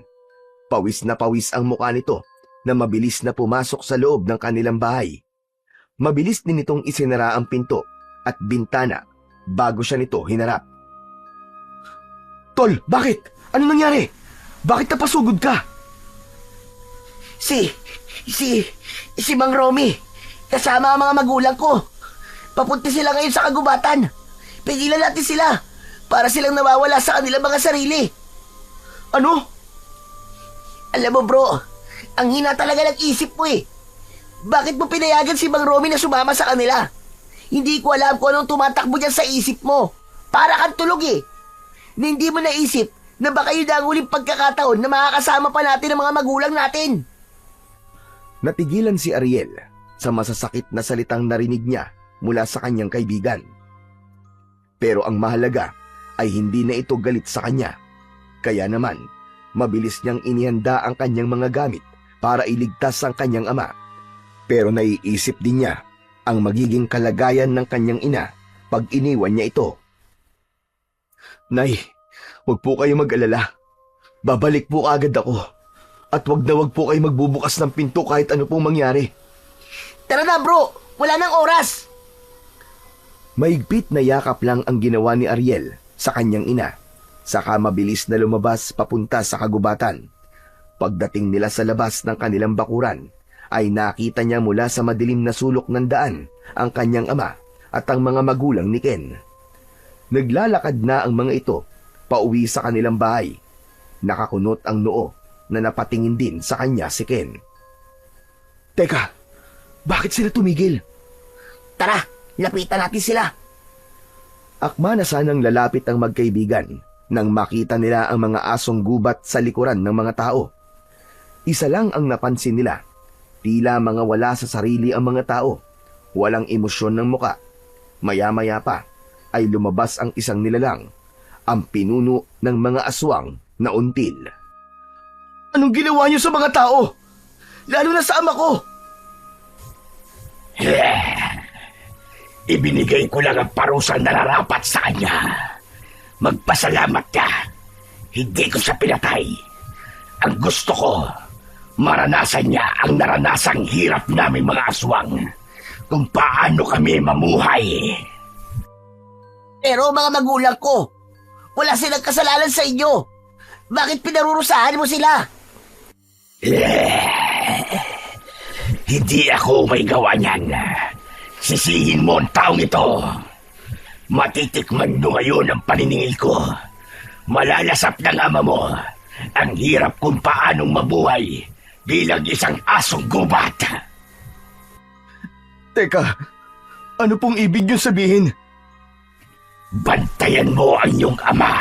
Pawis na pawis ang mukha nito na mabilis na pumasok sa loob ng kanilang bahay. Mabilis din itong isinara ang pinto at bintana bago siya nito hinarap. Tol, bakit? Ano nangyari? Bakit napasugod ka? Si Mang Romy, kasama ang mga magulang ko. Papunta sila ngayon sa kagubatan. Pigilan natin sila para silang nawawala sa kanilang mga sarili. Ano? Alam mo bro, ang hina talaga ng isip mo eh. Bakit mo pinayagan si Mang Romy na sumama sa kanila? Hindi ko alam kung anong tumatakbo dyan sa isip mo. Para kang tulog eh. Na hindi mo naisip na baka yun ang huling pagkakataon na makakasama pa natin ang mga magulang natin. Natigilan si Ariel sa masasakit na salitang narinig niya mula sa kanyang kaibigan. Pero ang mahalaga ay hindi na ito galit sa kanya. Kaya naman, mabilis niyang inihanda ang kanyang mga gamit para iligtas ang kanyang ama. Pero naiisip din niya ang magiging kalagayan ng kanyang ina pag iniwan niya ito. Nay, huwag po kayo mag-alala. Babalik po agad ako. At wag po kayo magbubukas ng pinto kahit ano pong mangyari. Tara na bro, wala nang oras. Maigpit na yakap lang ang ginawa ni Ariel sa kanyang ina. Saka mabilis na lumabas papunta sa kagubatan. Pagdating nila sa labas ng kanilang bakuran, ay nakita niya mula sa madilim na sulok ng daan ang kanyang ama at ang mga magulang ni Ken. Naglalakad na ang mga ito pauwi sa kanilang bahay. Nakakunot ang noo na napatingin din sa kanya si Ken. Teka, bakit sila tumigil? Tara, lapitan natin sila. Akma na sanang lalapit ang magkaibigan nang makita nila ang mga asong gubat sa likuran ng mga tao. Isa lang ang napansin nila. Tila mga wala sa sarili ang mga tao. Walang emosyon ng muka. Maya-maya pa ay lumabas ang isang nilalang, ang pinuno ng mga aswang na until. Anong ginawa niyo sa mga tao? Lalo na sa ama ko! Ibinigay ko lang ang parusang nararapat sa kanya. Magpasalamat ka. Hindi ko siya pinatay. Ang gusto ko, maranasan niya ang naranasang hirap namin mga aswang. Kung paano kami mamuhay. Pero mga magulang ko, wala silang kasalanan sa inyo. Bakit pinarurusahan mo sila? Hindi ako may gawa niyan. Sisihin mo ang taong ito. Matitikman mo ngayon ang paniningil ko. Malalasap ng ama mo ang hirap kung paanong mabuhay bilang isang asong gubat. Teka, ano pong ibig niyo sabihin? Bantayan mo ang iyong ama.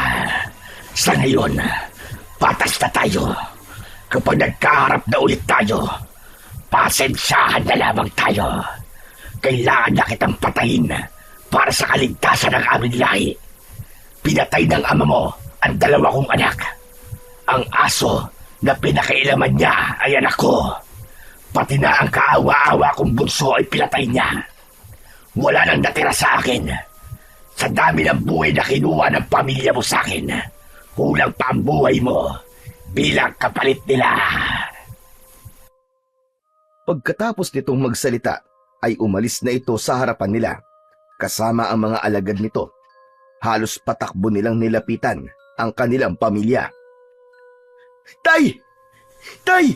Sa ngayon, patas na tayo. Kapag nagkaharap na ulit tayo, pasensyahan na lamang tayo. Kailangan na kitang patayin para sa kaligtasan ng aming lahi. Pinatay ng ama mo ang 2 kong anak. Ang aso na pinakailaman niya ay anak ko. Pati na ang kaawa-awa kong bunso ay pinatay niya. Wala nang natira sa akin. Sa dami ng buhay na kinuha ng pamilya mo sa akin, kulang pa ang buhay mo bilang kapalit nila. Pagkatapos nitong magsalita, ay umalis na ito sa harapan nila, kasama ang mga alagad nito. Halos patakbo nilang nilapitan ang kanilang pamilya. Tay! Tay!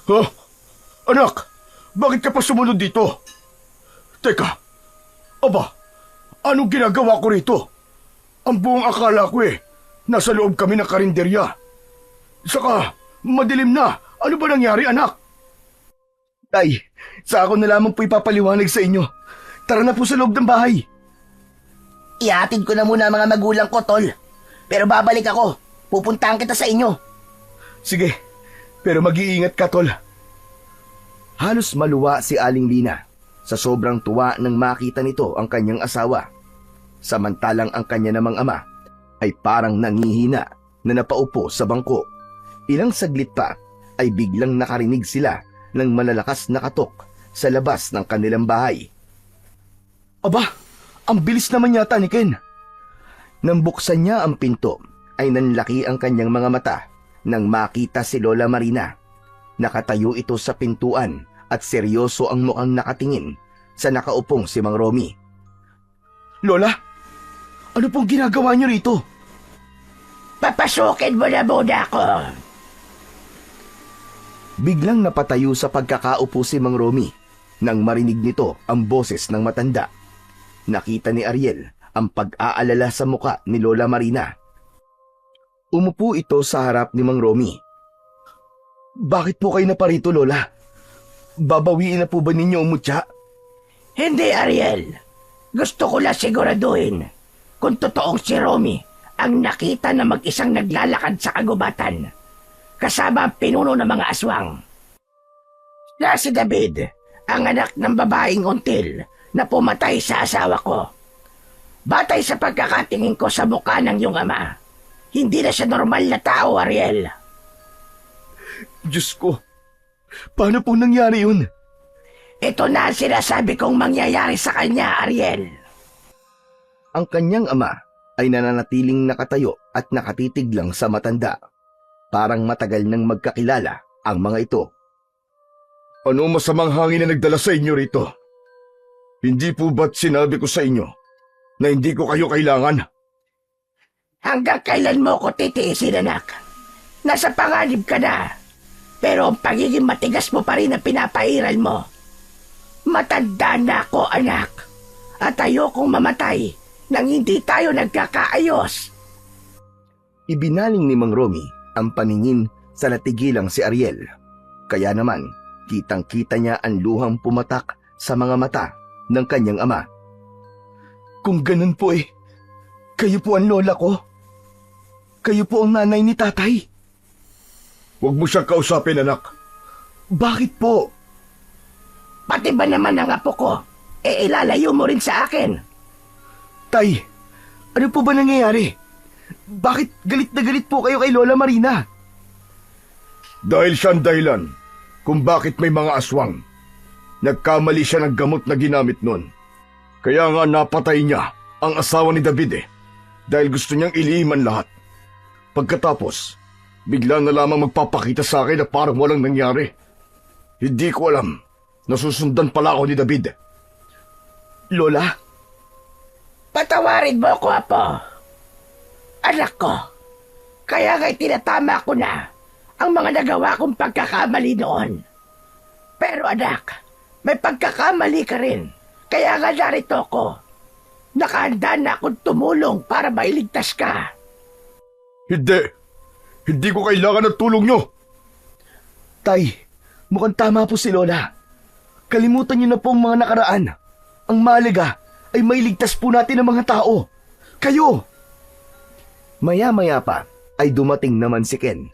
Ha? Anak, bakit ka pa sumunod dito? Teka, aba, anong ginagawa ko rito? Ang buong akala ko nasa loob kami ng karinderya. Saka, madilim na. Ano ba nangyari, anak? Tay, sa ako na lamang po ipapaliwanag sa inyo. Tara na po sa loob ng bahay. Ihatid ko na muna ang mga magulang ko, tol. Pero babalik ako. Pupuntahan kita sa inyo. Sige, pero mag-iingat ka, tol. Halos maluwa si Aling Lina sa sobrang tuwa nang makita nito ang kanyang asawa. Samantalang ang kanya namang ama ay parang nangihina na napaupo sa bangko. Ilang saglit pa ay biglang nakarinig sila ng malalakas na katok sa labas ng kanilang bahay. Aba, ang bilis naman yata ni Ken. Nang buksan niya ang pinto, ay nanlaki ang kanyang mga mata nang makita si Lola Marina. Nakatayo ito sa pintuan at seryoso ang mukhang nakatingin sa nakaupong si Mang Romy. Lola, ano pong ginagawa niyo rito? Papasukin mo na muna ako. Biglang napatayo sa pagkakaupo si Mang Romy nang marinig nito ang boses ng matanda. Nakita ni Ariel ang pag-aalala sa muka ni Lola Marina. Umupo ito sa harap ni Mang Romy. Bakit po kayo naparito, Lola? Babawiin na po ba ninyo ang mutya? Hindi, Ariel. Gusto ko lang siguraduhin kung totoong si Romy ang nakita na mag-isang naglalakad sa kagubatan kasama ang pinuno ng mga aswang. Na si David, ang anak ng babaeng until na pumatay sa asawa ko. Batay sa pagkakatingin ko sa mukha ng iyong ama, hindi na siya normal na tao, Ariel. Diyos ko, paano po nangyari yun? Ito na ang sinasabi kong mangyayari sa kanya, Ariel. Ang kanyang ama ay nananatiling nakatayo at nakatitig lang sa matanda. Parang matagal nang magkakilala ang mga ito. Ano masamang hangin na nagdala sa inyo rito? Hindi po ba't sinabi ko sa inyo na hindi ko kayo kailangan? Hanggang kailan mo ko titiisin, anak? Nasa panganib ka na, pero ang pagiging matigas mo pa rin ang pinapairal mo. Matanda na ako, anak, at ayokong mamatay nang hindi tayo nagkakaayos. Ibinaling ni Mang Romy ang paningin sa natigilang si Ariel. Kaya naman, kitang-kita niya ang luhang pumatak sa mga mata ng kanyang ama. Kung ganun po kayo po ang lola ko. Kayo po ang nanay ni tatay. Huwag mo siyang kausapin, anak. Bakit po? Pati ba naman ang apo ko, ilalayo mo rin sa akin? Tay, ano po ba nangyayari? Bakit galit na galit po kayo kay Lola Marina? Dahil siya ang dahilan kung bakit may mga aswang. Nagkamali siya ng gamot na ginamit nun. Kaya nga napatay niya ang asawa ni David dahil gusto niyang iliman lahat. Pagkatapos, bigla na lamang magpapakita sa akin na parang walang nangyari. Hindi ko alam. Nasusundan pala ako ni David. Lola? Patawarin mo ako, apo. Anak ko, kaya nga'y tinatama ko na ang mga nagawa kong pagkakamali noon. Pero anak, may pagkakamali ka rin. Kaya nga narito ko. Nakahanda na akong tumulong para mailigtas ka. Hindi ko kailangan ng tulong nyo. Tay, mukhang tama po si Lola. Kalimutan niyo na po ang mga nakaraan. Ang mahalaga ay mailigtas po natin ang mga tao. Kayo! Maya-maya pa ay dumating naman si Ken.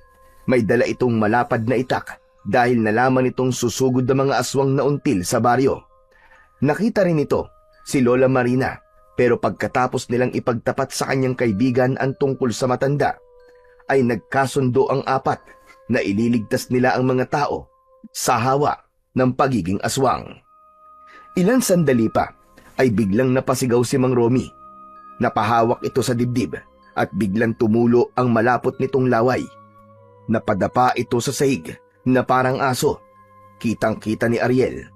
May dala itong malapad na itak dahil nalaman itong susugod na mga aswang na until sa baryo. Nakita rin ito si Lola Marina, pero pagkatapos nilang ipagtapat sa kanyang kaibigan ang tungkol sa matanda, ay nagkasundo ang apat na ililigtas nila ang mga tao sa hawa ng pagiging aswang. Ilang sandali pa ay biglang napasigaw si Mang Romy. Napahawak ito sa dibdib at biglang tumulo ang malapot nitong laway. Napadapa ito sa sahig na parang aso. Kitang-kita ni Ariel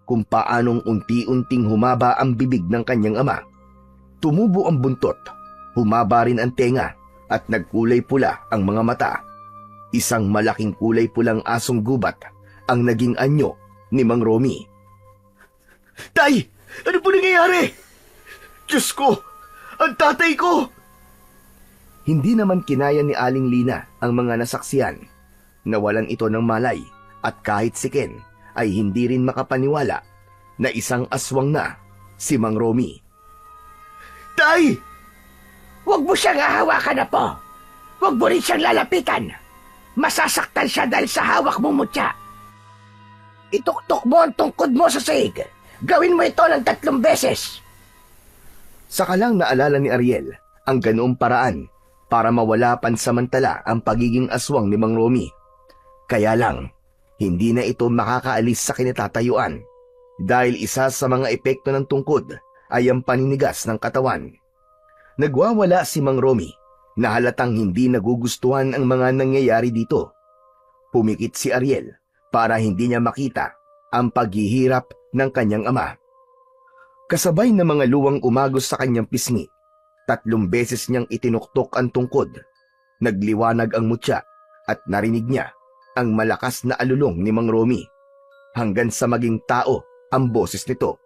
kung paanong unti-unting humaba ang bibig ng kanyang ama. Tumubo ang buntot, humaba rin ang tenga at nagkulay pula ang mga mata. Isang malaking kulay pulang asong gubat ang naging anyo ni Mang Romy. Tay! Ano po nangyayari? Diyos ko! Ang tatay ko! Hindi naman kinaya ni Aling Lina ang mga nasaksiyan. Nawalan ito ng malay at kahit si Ken ay hindi rin makapaniwala na isang aswang na si Mang Romy. Tay! Huwag mo siyang hahawakan na po. Huwag mo rin siyang lalapitan. Masasaktan siya dahil sa hawak mong mutya. Ituktok mo ang tungkod mo sa sahig Gawin mo ito ng 3 beses. Saka lang naalala ni Ariel ang ganoong paraan para mawala pansamantala ang pagiging aswang ni Mang Romy. Kaya lang, hindi na ito makakaalis sa kinatatayuan dahil isa sa mga epekto ng tungkod ay ang paninigas ng katawan. Nagwawala si Mang Romy na halatang hindi nagugustuhan ang mga nangyayari dito. Pumikit si Ariel para hindi niya makita ang paghihirap ng kanyang ama. Kasabay na mga luwang umagos sa kanyang pisngi, 3 beses niyang itinuktok ang tungkod. Nagliwanag ang mutya at narinig niya ang malakas na alulong ni Mang Romy hanggang sa maging tao ang boses nito.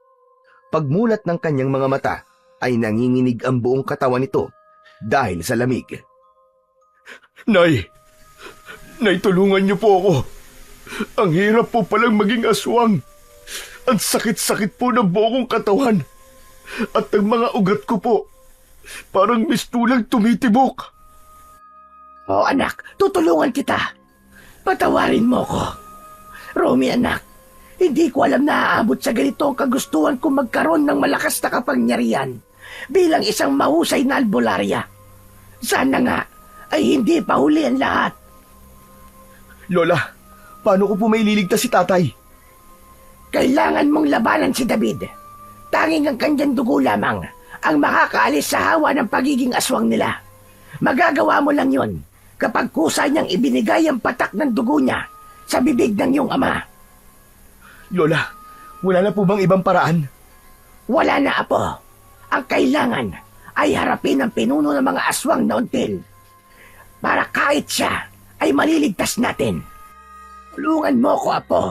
Pagmulat ng kanyang mga mata ay nanginginig ang buong katawan nito dahil sa lamig. Nay! Nay, tulungan niyo po ako. Ang hirap po palang maging aswang. Ang sakit-sakit po ng buong katawan. At ang mga ugat ko po, parang mistulang tumitibok. Oh anak, tutulungan kita. Patawarin mo ko. Romy anak, hindi ko alam na aabot sa ganito ang kagustuhan kong magkaroon ng malakas na kapangyarihan bilang isang mahusay na albularya. Sana nga ay hindi pa huli ang lahat. Lola, paano ko po may liligtas si tatay? Kailangan mong labanan si David. Tanging ang kanyang dugo lamang ang makakaalis sa hawa ng pagiging aswang nila. Magagawa mo lang yon kapag kusa niyang ibinigay ang patak ng dugo niya sa bibig ng iyong ama. Lola, wala na po bang ibang paraan? Wala na, apo. Ang kailangan ay harapin ang pinuno ng mga aswang na until para kahit siya ay maliligtas natin. Tulungan mo ko, apo,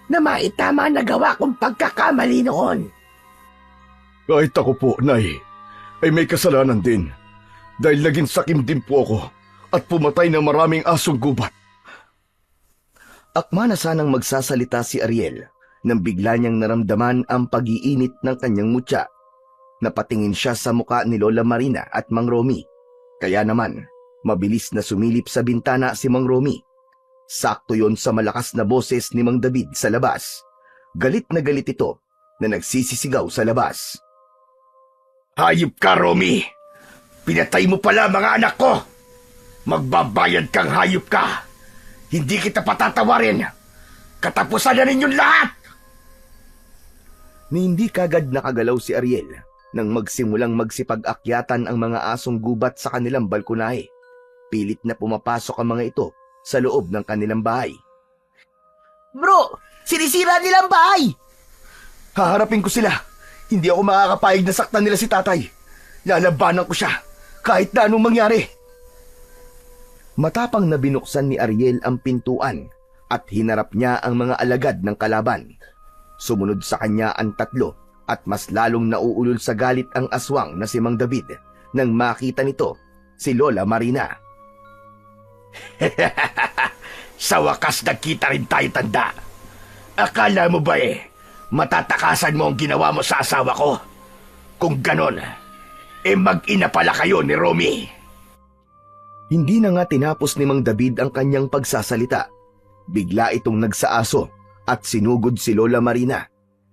na maitama na gawa kong pagkakamali noon. Kahit ako po, Nay, ay may kasalanan din. Dahil naging sakim din po ako at pumatay ng maraming asong gubat. Akma na sanang magsasalita si Ariel nang bigla niyang naramdaman ang pag-iinit ng kanyang mutya. Napatingin siya sa muka ni Lola Marina at Mang Romy. Kaya naman, mabilis na sumilip sa bintana si Mang Romy. Sakto yon sa malakas na boses ni Mang David sa labas. Galit na galit ito na nagsisisigaw sa labas. Hayop ka, Romy! Pinatay mo pala mga anak ko! Magbabayad kang hayop ka! Hindi kita patatawarin! Katapusan na ninyong lahat! Ni hindi kagad nakagalaw si Ariel nang magsimulang magsipag-akyatan ang mga asong gubat sa kanilang balkonahe. Pilit na pumapasok ang mga ito sa loob ng kanilang bahay. Bro, sinisira nilang bahay! Haharapin ko sila. Hindi ako makakapayag na saktan nila si tatay. Lalabanan ko siya kahit na anong mangyari. Matapang na binuksan ni Ariel ang pintuan at hinarap niya ang mga alagad ng kalaban. Sumunod sa kanya ang 3 at mas lalong nauulol sa galit ang aswang na si Mang David nang makita nito si Lola Marina. Sa wakas nagkita rin tayo, tanda. Akala mo ba matatakasan mo ang ginawa mo sa asawa ko? Kung ganon, mag-ina pala kayo ni Romy. Hindi na nga tinapos ni Mang David ang kanyang pagsasalita. Bigla itong nagsaaso at sinugod si Lola Marina.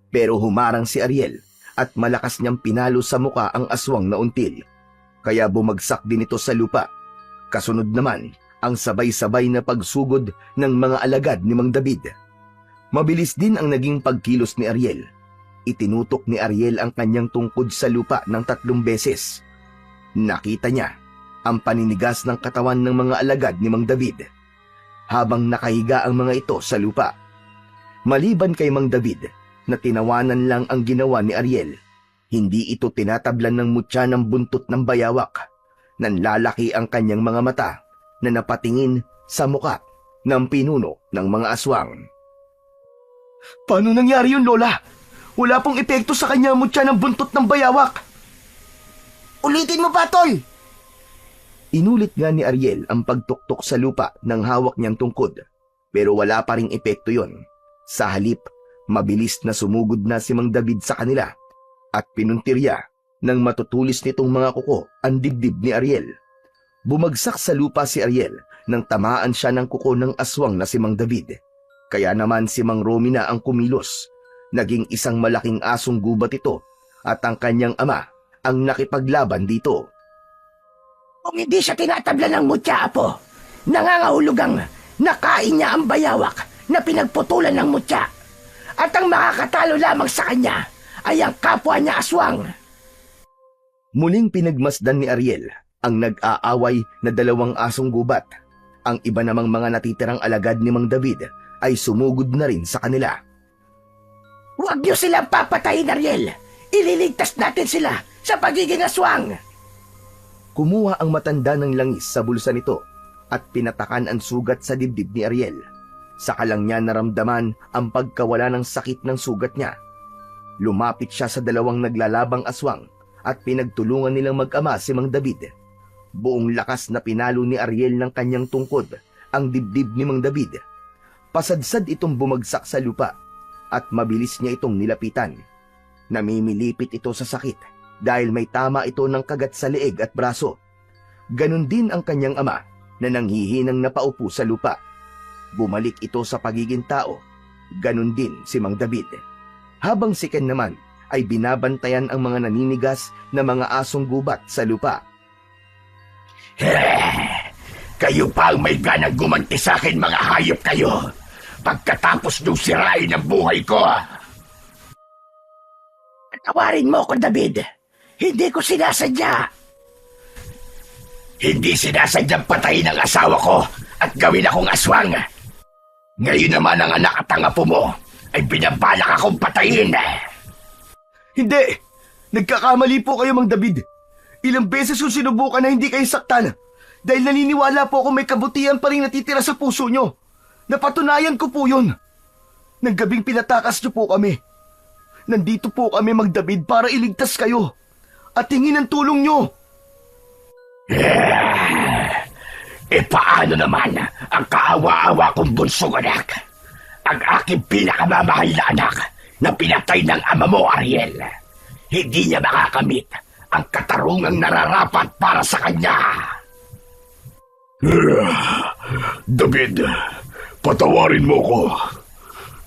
Pero humarang si Ariel at malakas niyang pinalo sa muka ang aswang na until. Kaya bumagsak din ito sa lupa. Kasunod naman ang sabay-sabay na pagsugod ng mga alagad ni Mang David. Mabilis din ang naging pagkilos ni Ariel. Itinutok ni Ariel ang kanyang tungkod sa lupa ng 3 beses. Nakita niya ang paninigas ng katawan ng mga alagad ni Mang David habang nakahiga ang mga ito sa lupa. Maliban kay Mang David na tinawanan lang ang ginawa ni Ariel, hindi ito tinatablan ng mutya ng buntot ng bayawak. Nanlalaki ang kanyang mga mata na napatingin sa muka ng pinuno ng mga aswang. Paano nangyari yun, Lola? Wala pong epekto sa kanya ang mutya ng buntot ng bayawak. Ulitin mo pa, Tol! Inulit nga ni Ariel ang pagtuktok sa lupa ng hawak niyang tungkod, pero wala pa ring epekto yon. Sa halip, mabilis na sumugod na si Mang David sa kanila at pinuntirya nang matutulis nitong mga kuko ang dibdib ni Ariel. Bumagsak sa lupa si Ariel nang tamaan siya ng kuko ng aswang na si Mang David. Kaya naman si Mang Romy na ang kumilos. Naging isang malaking asong gubat ito at ang kanyang ama ang nakipaglaban dito. Kung hindi siya tinatabla ng mutya, Apo, nangangahulog ang nakain niya ang bayawak na pinagputulan ng mutya. At ang makakatalo lamang sa kanya ay ang kapwa niya aswang. Muling pinagmasdan ni Ariel ang nag-aaway na 2 asong gubat. Ang iba namang mga natitirang alagad ni Mang David ay sumugod na rin sa kanila. Huwag niyo silang papatayin, Ariel. Ililigtas natin sila sa pagiging aswang. Kumuha ang matanda ng langis sa bulsa nito at pinatakan ang sugat sa dibdib ni Ariel. Saka lang niya naramdaman ang pagkawala ng sakit ng sugat niya. Lumapit siya sa 2 naglalabang aswang at pinagtulungan nilang mag-ama si Mang David. Buong lakas na pinalo ni Ariel ng kanyang tungkod ang dibdib ni Mang David. Pasadsad itong bumagsak sa lupa at mabilis niya itong nilapitan. Namimilipit ito sa sakit dahil may tama ito ng kagat sa leeg at braso. Ganon din ang kanyang ama na nanghihinang napaupo sa lupa. Bumalik ito sa pagiging tao. Ganon din si Mang David. Habang si Ken naman ay binabantayan ang mga naninigas na mga asong gubat sa lupa. Kayo pa ang may ganang gumanti sa akin, mga hayop kayo. Pagkatapos nung sirain ang buhay ko. Tawarin mo ko, David. Hindi ko sinasadya. Hindi sinasadyang patayin ang asawa ko at gawin akong aswang. Ngayon naman ang anak at ang apo mo ay binabalak akong patayin. Hindi! Nagkakamali po kayo, Mang David. Ilang beses ko sinubukan na hindi kayo saktan dahil naniniwala po ako may kabutihan pa rin natitira sa puso nyo. Napatunayan ko po yun. Nang gabing pinatakas nyo po kami. Nandito po kami, Mang David, para iligtas kayo at hingin ang tulong nyo. Paano naman ang kaawa-awa kong bunsong anak? Ang aking pinakamamahal na anak na pinatay ng ama mo, Ariel. Hindi niya makakamit ang katarungang nararapat para sa kanya. David, patawarin mo ko.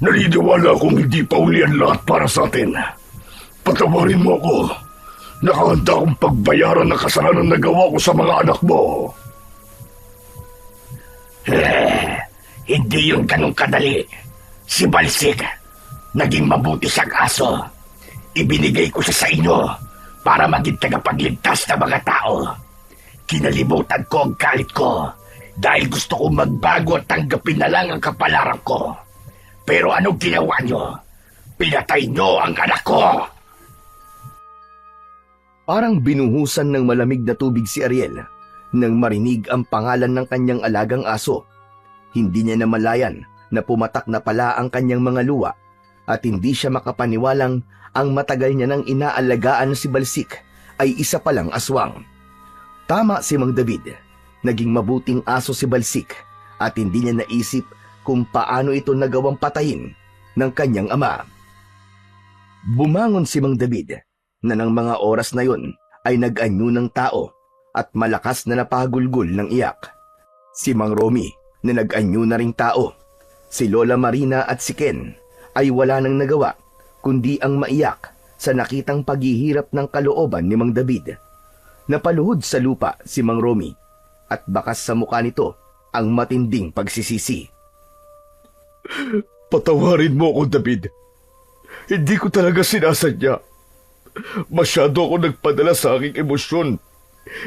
Naniniwala akong hindi pa uli ang lahat para sa atin. Patawarin mo ko. Nakahanda akong pagbayaran ng kasalanan na gawa ko sa mga anak mo. Hindi yun ganun kadali. Si Balsik, naging mabuti siyang aso. Ibinigay ko siya sa inyo para maging tagapagligtas ng mga tao. Kinalimutan ko ang galit ko dahil gusto kong magbago at tanggapin na lang ang kapalaran ko. Pero anong ginawa nyo? Pinatay nyo ang anak ko! Parang binuhusan ng malamig na tubig si Ariel nang marinig ang pangalan ng kanyang alagang aso. Hindi niya namalayan na pumatak na pala ang kanyang mga luwa at hindi siya makapaniwalang ang matagal niya nang inaalagaan na si Balsik ay isa palang aswang. Tama si Mang David. Naging mabuting aso si Balsik at hindi niya naisip kung paano ito nagawang patayin ng kanyang ama. Bumangon si Mang David na ng mga oras na yon ay nag-anyo ng tao at malakas na napagulgol ng iyak. Si Mang Romy na nag-anyo na ring tao. Si Lola Marina at si Ken ay wala nang nagawa kundi ang maiyak sa nakitang paghihirap ng kalooban ni Mang David. Napaluhod sa lupa si Mang Romy at bakas sa mukha nito ang matinding pagsisisi. Patawarin mo ako, David. Hindi ko talaga sinasadya. Masyado ako nagpadala sa aking emosyon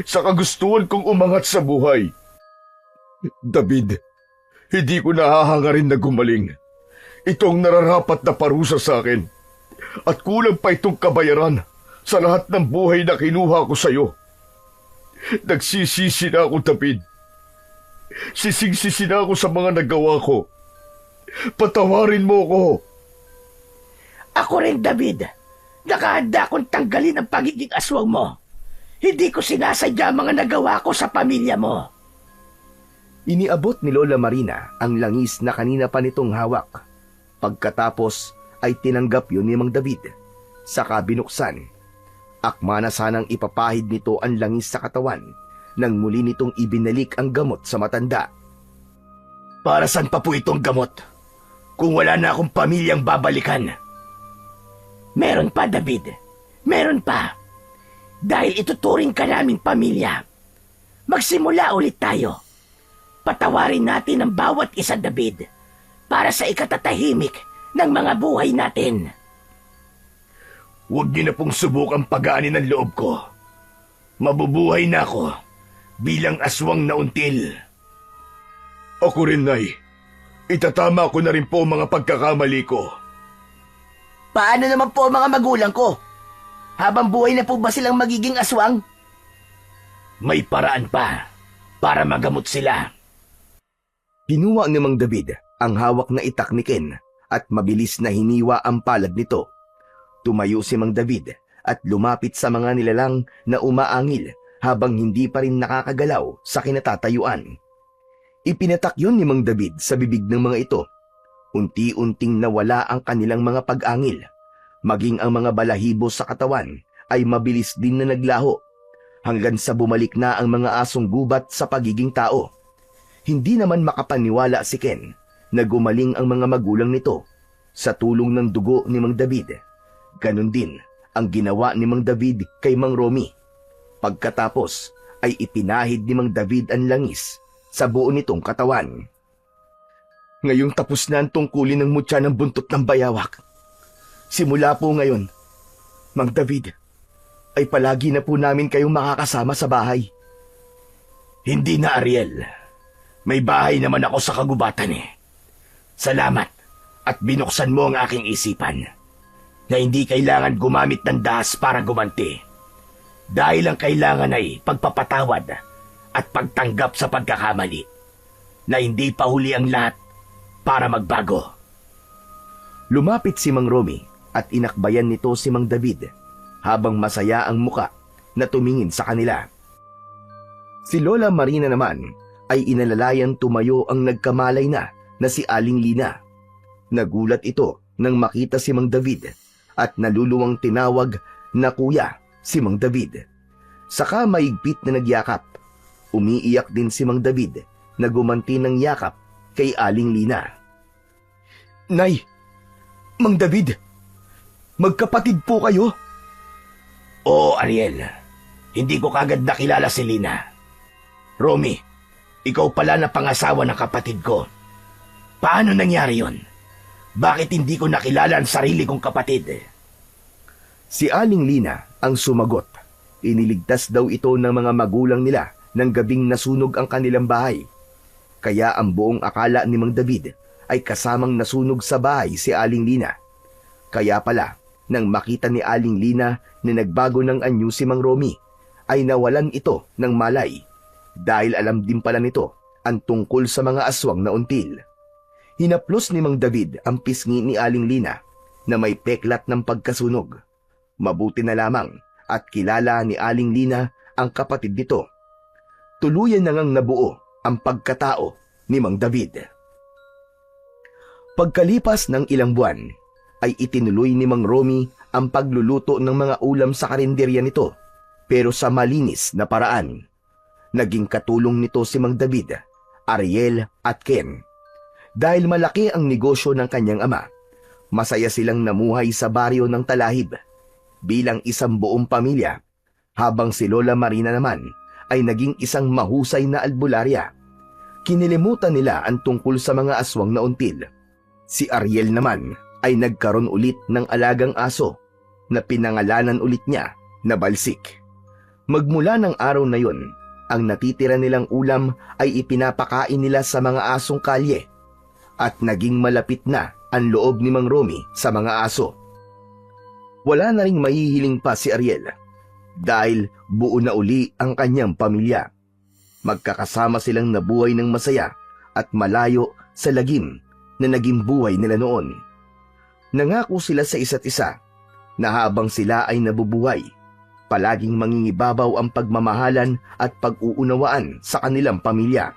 sa kagustuhan kong umangat sa buhay. David, hindi ko nahahangarin na gumaling. Ito ang nararapat na parusa sa akin. At kulang pa itong kabayaran sa lahat ng buhay na kinuha ko sa iyo. Nagsisisi na ako, David. Sising-sisi na ako sa mga nagawa ko. Patawarin mo ko. Ako rin, David. Nakahanda akong tanggalin ang pagiging aswang mo. Hindi ko sinasadya ang mga nagawa ko sa pamilya mo. Iniabot ni Lola Marina ang langis na kanina pa nitong hawak. Pagkatapos ay tinanggap yun ni Mang David. Saka binuksan. Akma na sanang ipapahid nito ang langis sa katawan nang muli nitong ibinalik ang gamot sa matanda. Para saan pa po itong gamot? Kung wala na akong pamilyang babalikan. Meron pa, David. Meron pa. Dahil ituturing ka naming pamilya. Magsimula ulit tayo. Patawarin natin ang bawat isa, David, para sa ikatatahimik ng mga buhay natin. Huwag niyo na pong subukang pagaanin ang loob ko. Mabubuhay na ako bilang aswang na until. Ako rin, Nay. Itatama ko na rin po ang mga pagkakamali ko. Paano naman po ang mga magulang ko? Habang buhay na po ba silang magiging aswang? May paraan pa para magamot sila. Kinuha ni Mang David ang hawak na itak ni Ken at mabilis na hiniwa ang palad nito. Tumayo si Mang David at lumapit sa mga nilalang na umaangil habang hindi pa rin nakakagalaw sa kinatatayuan. Ipinatak yun ni Mang David sa bibig ng mga ito. Unti-unting nawala ang kanilang mga pag-angil. Maging ang mga balahibo sa katawan ay mabilis din na naglaho hanggang sa bumalik na ang mga asong gubat sa pagiging tao. Hindi naman makapaniwala si Ken na gumaling ang mga magulang nito sa tulong ng dugo ni Mang David. Ganon din ang ginawa ni Mang David kay Mang Romy. Pagkatapos ay ipinahid ni Mang David ang langis sa buo nitong katawan. Ngayong tapos na ang tungkulin ng mutya ng buntot ng bayawak. Simula po ngayon, Mang David, ay palagi na po namin kayong makakasama sa bahay. Hindi na, Ariel. May bahay naman ako sa kagubatan eh. Salamat at binuksan mo ang aking isipan na hindi kailangan gumamit ng dahas para gumanti. Dahil ang kailangan ay pagpapatawad at pagtanggap sa pagkakamali na hindi pa huli ang lahat para magbago. Lumapit si Mang Romy at inakbayan nito si Mang David habang masaya ang muka na tumingin sa kanila. Si Lola Marina naman ay inalalayan tumayo ang nagkamalay na si Aling Lina. Nagulat ito nang makita si Mang David at naluluwang tinawag na kuya si Mang David. Saka maigpit na nagyakap. Umiiyak din si Mang David na gumanti ng yakap kay Aling Lina. Nay! Mang David! Magkapatid po kayo? Oo, Ariel. Hindi ko kagad nakilala si Lina. Romy, ikaw pala na pangasawa ng kapatid ko. Paano nangyari yon? Bakit hindi ko nakilala ang sarili kong kapatid? Si Aling Lina ang sumagot. Iniligtas daw ito ng mga magulang nila ng gabing nasunog ang kanilang bahay. Kaya ang buong akala ni Mang David ay kasamang nasunog sa bahay si Aling Lina. Kaya pala, nang makita ni Aling Lina na nagbago ng anyo si Mang Romy, ay nawalan ito ng malay dahil alam din pala nito ang tungkol sa mga aswang na until. Hinaplos ni Mang David ang pisngi ni Aling Lina na may peklat ng pagkasunog. Mabuti na lamang at kilala ni Aling Lina ang kapatid nito. Tuluyan na ngang nabuo ang pagkatao ni Mang David. Pagkalipas ng ilang buwan, ay itinuloy ni Mang Romy ang pagluluto ng mga ulam sa karinderya nito, pero sa malinis na paraan. Naging katulong nito si Mang David, Ariel at Ken. Dahil malaki ang negosyo ng kanyang ama, masaya silang namuhay sa baryo ng Talahib bilang isang buong pamilya, habang si Lola Marina naman ay naging isang mahusay na albularya. Kinilimutan nila ang tungkol sa mga aswang na until. Si Ariel naman ay nagkaroon ulit ng alagang aso na pinangalanan ulit niya na Balsik. Magmula ng araw na yon, ang natitira nilang ulam ay ipinapakain nila sa mga asong kalye at naging malapit na ang loob ni Mang Romy sa mga aso. Wala na ring mahihiling pa si Ariel dahil buo na uli ang kanyang pamilya. Magkakasama silang nabuhay ng masaya at malayo sa lagim na naging buhay nila noon. Nangako sila sa isa't isa na habang sila ay nabubuhay, palaging mangingibabaw ang pagmamahalan at pag-uunawaan sa kanilang pamilya.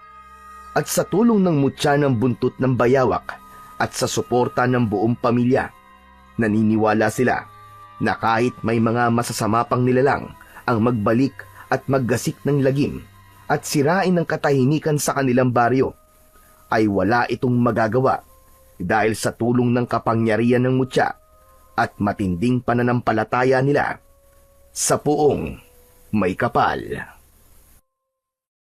At sa tulong ng mutya ng buntot ng bayawak at sa suporta ng buong pamilya, naniniwala sila na kahit may mga masasama pang nilalang ang magbalik at maggasik ng lagim at sirain ng katahimikan sa kanilang baryo, ay wala itong magagawa dahil sa tulong ng kapangyarihan ng mutya at matinding pananampalataya nila sa Poong May Kapal.